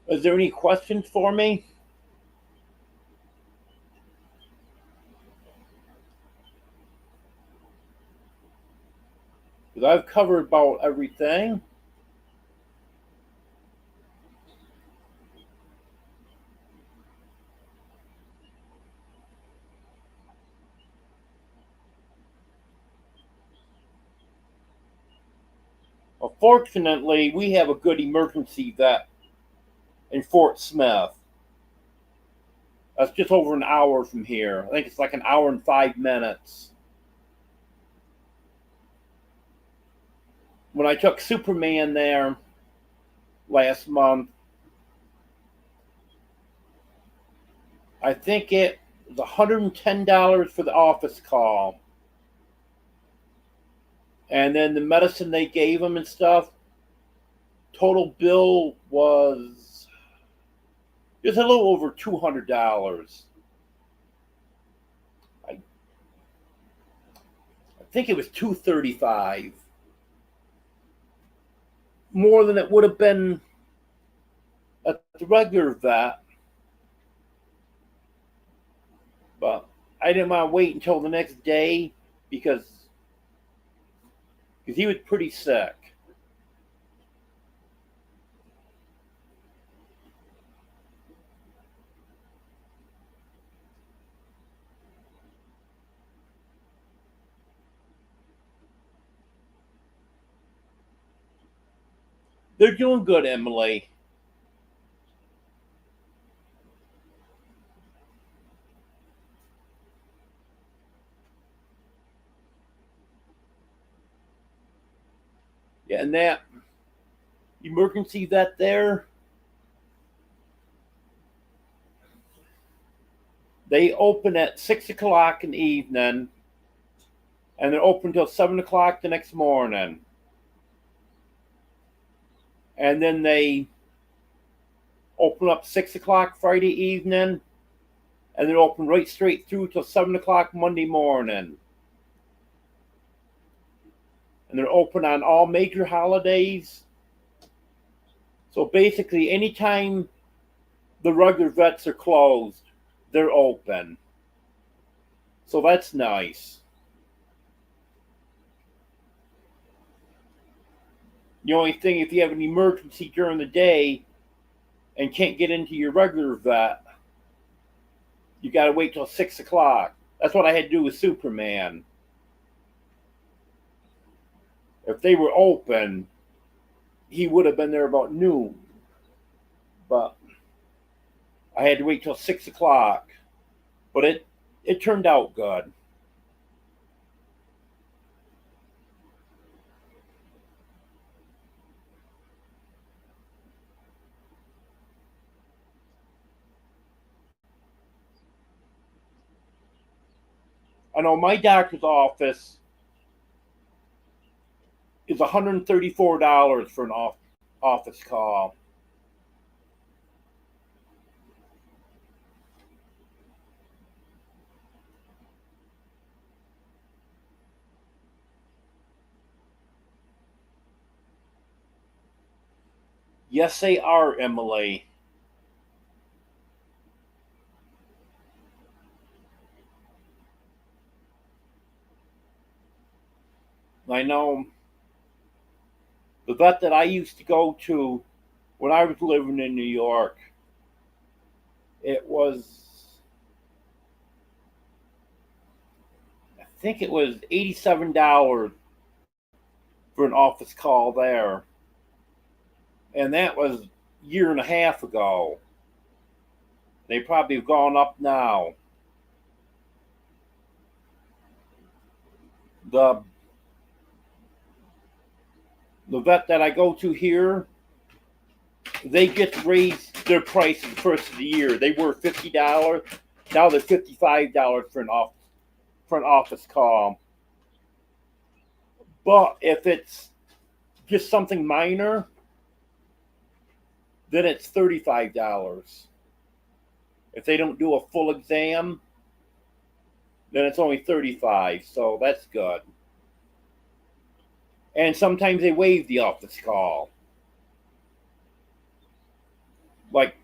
[SPEAKER 1] Is there any questions for me? Because I've covered about everything. Well, fortunately, we have a good emergency vet in Fort Smith. That's just over an hour from here. I think it's like an hour and 5 minutes. When I took Superman there last month, I think it was $110 for the office call. And then the medicine they gave him and stuff, total bill was just a little over $200. I think it was $235. More than it would have been at the regular vet. But I didn't want to wait until the next day because he was pretty sick. They're doing good, Emily. Yeah, and that emergency vet there, they open at 6 o'clock in the evening, and they're open till 7 o'clock the next morning. And then they open up 6 o'clock Friday evening, and they're open right straight through till 7 o'clock Monday morning. And they're open on all major holidays. So basically, anytime the regular vets are closed, they're open. So that's nice. The only thing, if you have an emergency during the day and can't get into your regular vet, you got to wait till 6 o'clock. That's what I had to do with Superman. If they were open, he would have been there about noon. But I had to wait till 6 o'clock. But it turned out good. I know my doctor's office is $134 for an office call. Yes, they are, Emily. I know the vet that I used to go to when I was living in New York, it was, I think it was $87 for an office call there. And that was a year and a half ago. They probably have gone up now. The the vet that I go to here, they get raised their prices the first of the year. They were $50. Now they're $55 for an office call. But if it's just something minor, then it's $35. If they don't do a full exam, then it's only $35. So that's good. And sometimes they waive the office call. Like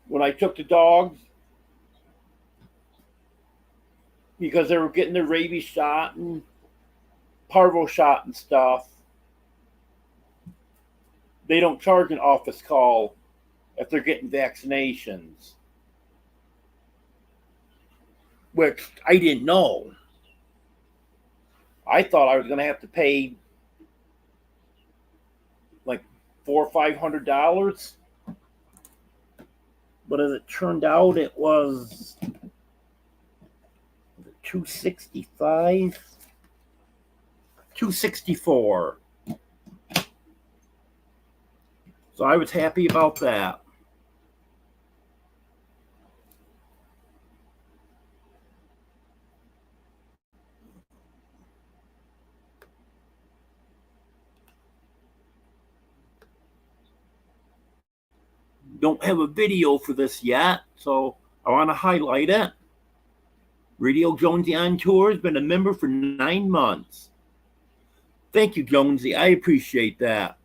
[SPEAKER 1] when I took the dogs, because they were getting their rabies shot and parvo shot and stuff, they don't charge an office call if they're getting vaccinations, which I didn't know. I thought I was going to have to pay like $400 or $500, but as it turned out, it was $265, $264. So I was happy about that. Don't have a video for this yet, so I want to highlight it. Radio Jonesy on Tour has been a member for 9 months. Thank you, Jonesy. I appreciate that.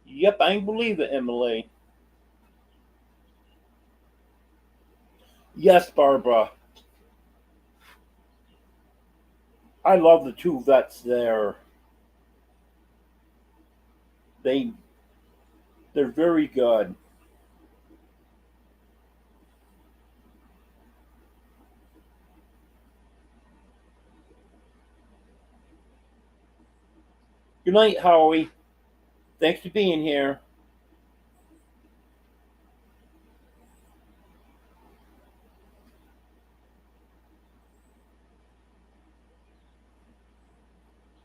[SPEAKER 1] Yep, I believe it, Emily. Yes, Barbara. I love the two vets there. They they're very good. Good night, Howie. Thanks for being here.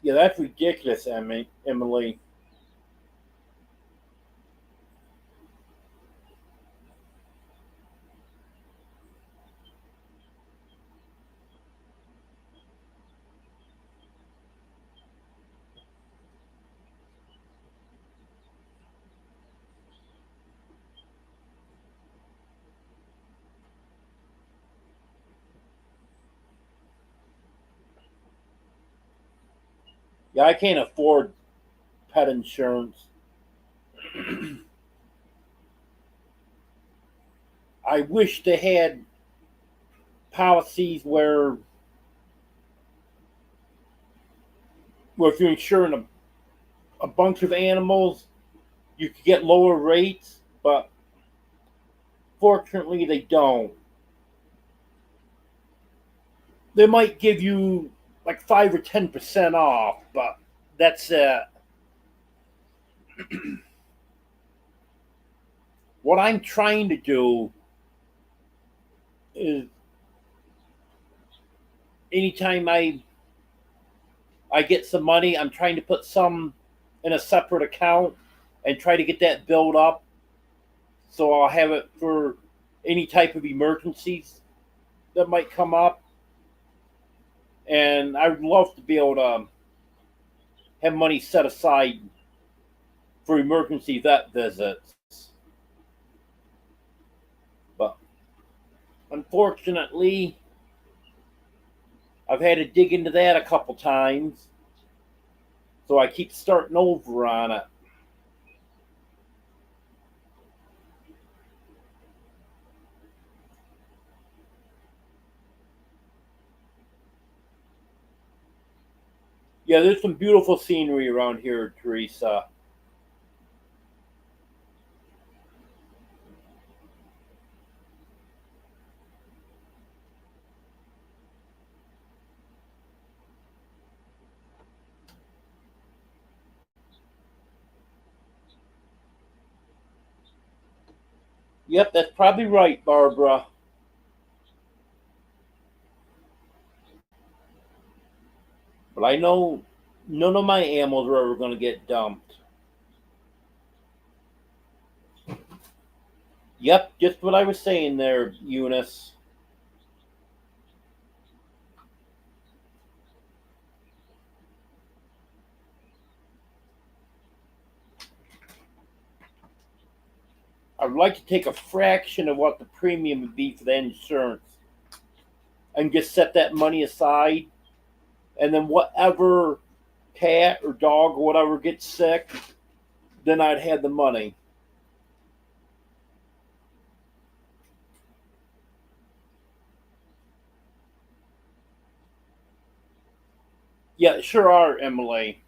[SPEAKER 1] Yeah, that's ridiculous, Emily. Yeah, I can't afford pet insurance. I wish they had policies where if you're insuring a bunch of animals, you could get lower rates, but fortunately they don't. They might give you like 5 or 10% off, but that's what I'm trying to do is anytime I get some money, I'm trying to put some in a separate account and try to get that built up so I'll have it for any type of emergencies that might come up. And I would love to be able to have money set aside for emergency vet visits. But unfortunately, I've had to dig into that a couple times, so I keep starting over on it. Yeah, there's some beautiful scenery around here, Teresa. Yep, that's probably right, Barbara. But I know none of my animals are ever going to get dumped. Yep, just what I was saying there, Eunice. I would like to take a fraction of what the premium would be for the insurance and just set that money aside. And then whatever cat or dog or whatever gets sick, then I'd have the money. Yeah, sure are, Emily.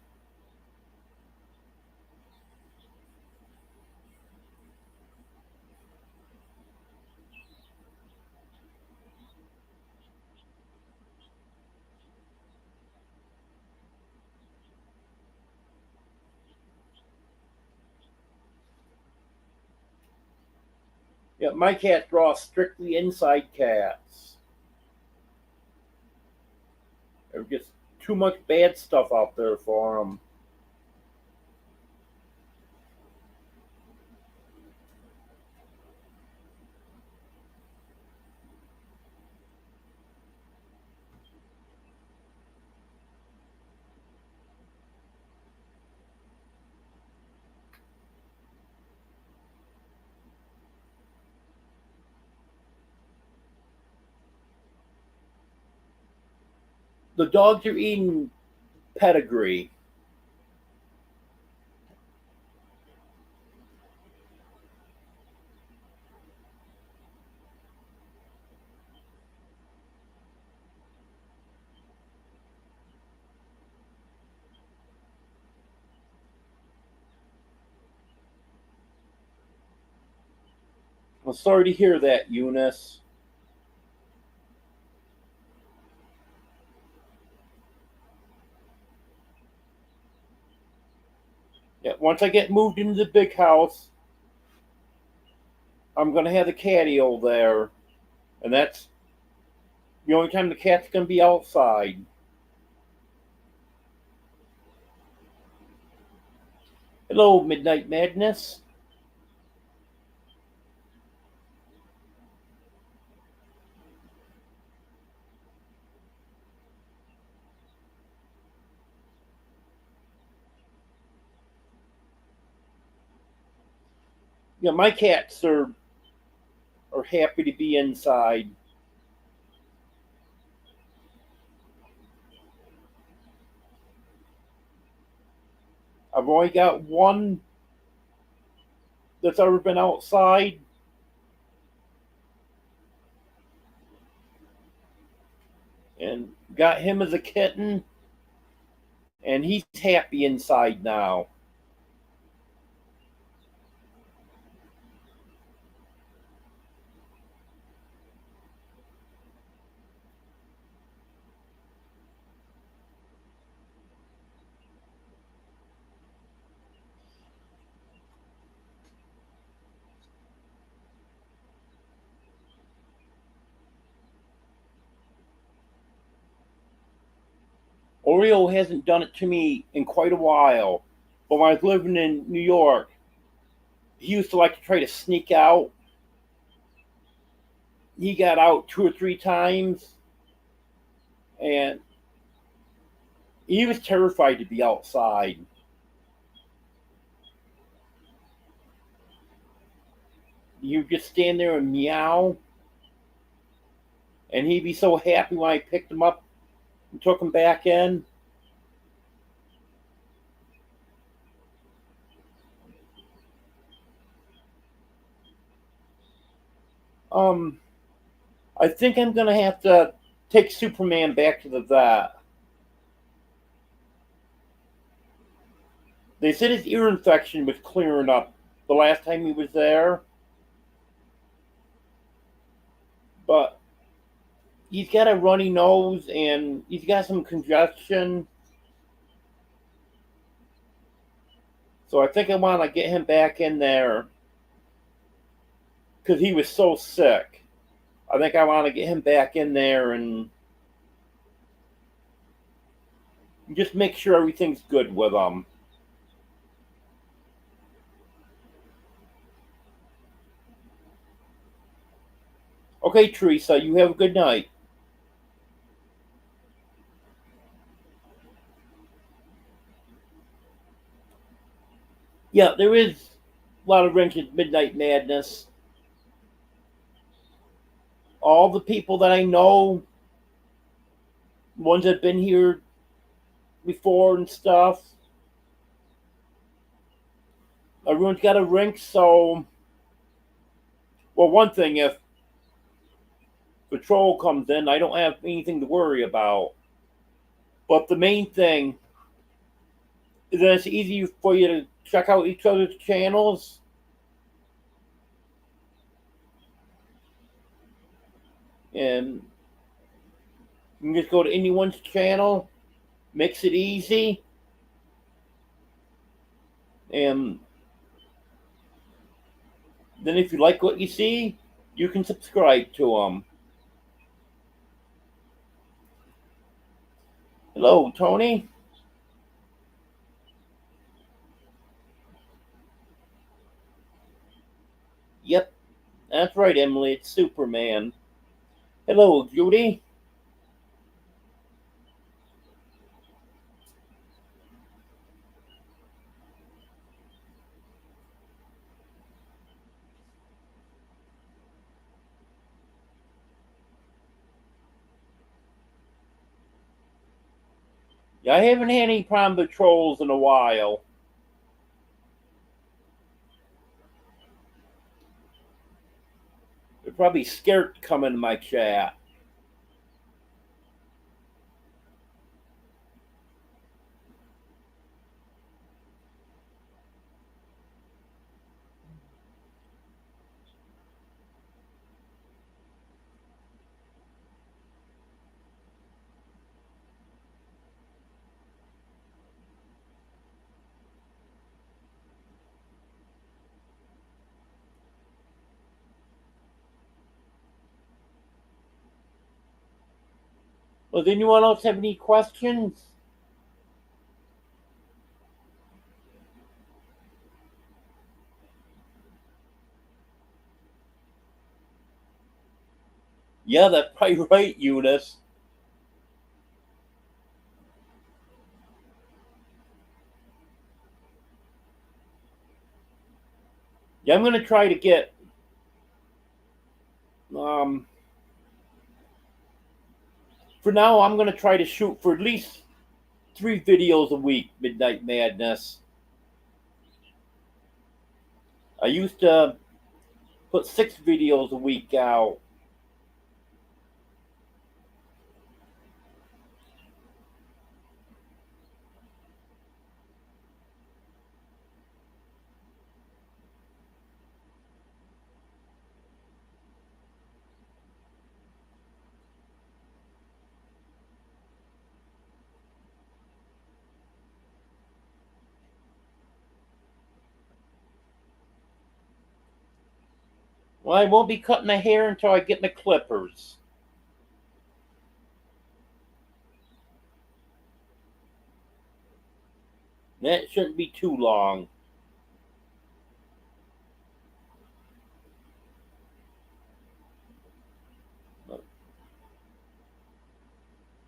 [SPEAKER 1] Yeah, my cat draws strictly inside cats. There's just too much bad stuff out there for them. The dogs are eating pedigree. I'm sorry to hear that, Eunice. Yeah, once I get moved into the big house, I'm gonna have the catio there, and that's the only time the cat's gonna be outside. Hello, Midnight Madness. Yeah, my cats are happy to be inside. I've only got one that's ever been outside, and got him as a kitten, and he's happy inside now. Oreo hasn't done it to me in quite a while. But when I was living in New York, he used to like to try to sneak out. He got out 2 or 3 times, and he was terrified to be outside. You just stand there and meow, and he'd be so happy when I picked him up and took him back in. Um, I think I'm gonna have to take Superman back to the vet. They said his ear infection was clearing up the last time he was there, but he's got a runny nose and he's got some congestion. So I think I want to get him back in there because he was so sick. I think I want to get him back in there and just make sure everything's good with him. Okay, Teresa, you have a good night. Yeah, there is a lot of wrenches Midnight Madness. All the people that I know, ones that have been here before and stuff, everyone's got a rink, so, well, one thing, if patrol comes in, I don't have anything to worry about. But the main thing is that it's easy for you to check out each other's channels. And you can just go to anyone's channel, makes it easy. And then if you like what you see, you can subscribe to them. Hello, Tony. Yep, that's right, Emily. It's Superman. Hello, Judy. Yeah, I haven't had any problem with trolls in a while. They're probably scared to come into my chat. Well, does anyone else have any questions? Yeah, that's probably right, Eunice. Yeah, I'm going to try to get for now, I'm going to try to shoot for at least 3 videos a week, Midnight Madness. I used to put 6 videos a week out. Well, I won't be cutting my hair until I get my clippers. That shouldn't be too long.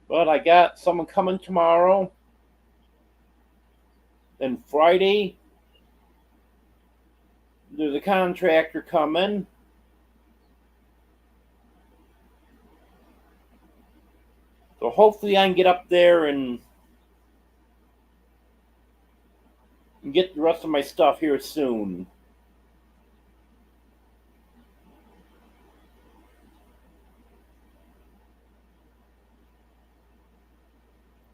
[SPEAKER 1] But I got someone coming tomorrow. Then Friday, there's a contractor coming. So hopefully I can get up there and get the rest of my stuff here soon.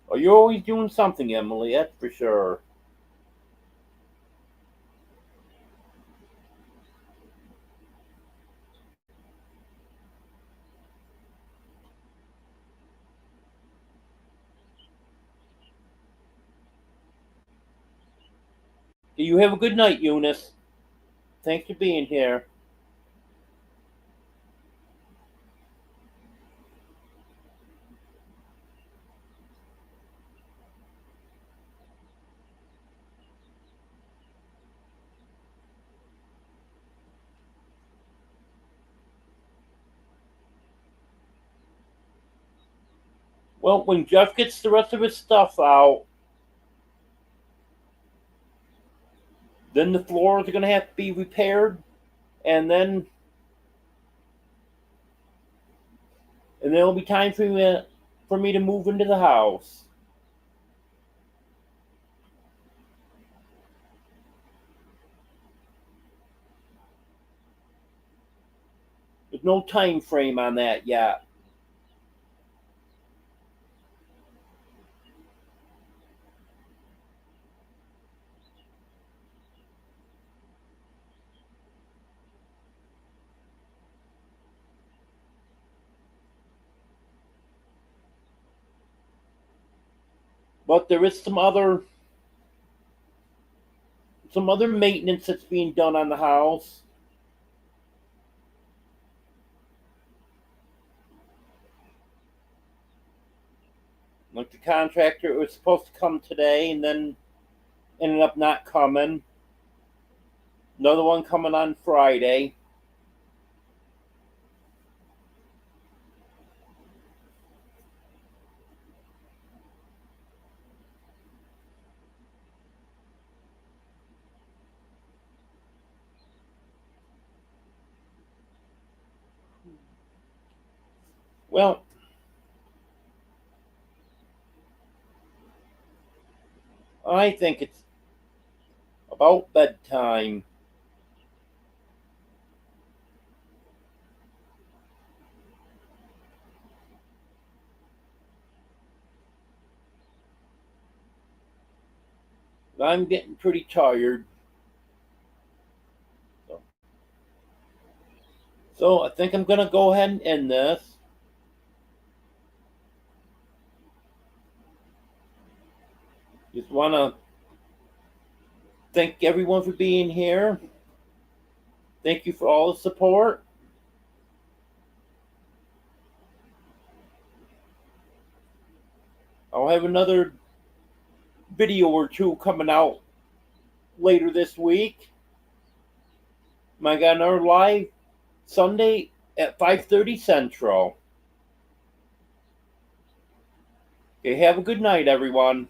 [SPEAKER 1] Oh, you're always doing something, Emily, that's for sure. You have a good night, Eunice. Thanks for being here. Well, when Jeff gets the rest of his stuff out, then the floors are going to have to be repaired, and then there'll be time for me to move into the house. There's no time frame on that yet. But there is some other maintenance that's being done on the house. Like the contractor was supposed to come today and then ended up not coming. Another one coming on Friday. Well, I think it's about bedtime. I'm getting pretty tired. So I think I'm going to go ahead and end this. Just want to thank everyone for being here. Thank you for all the support. I'll have another video or two coming out later this week. I got another live Sunday at 5:30 Central. Okay, have a good night, everyone.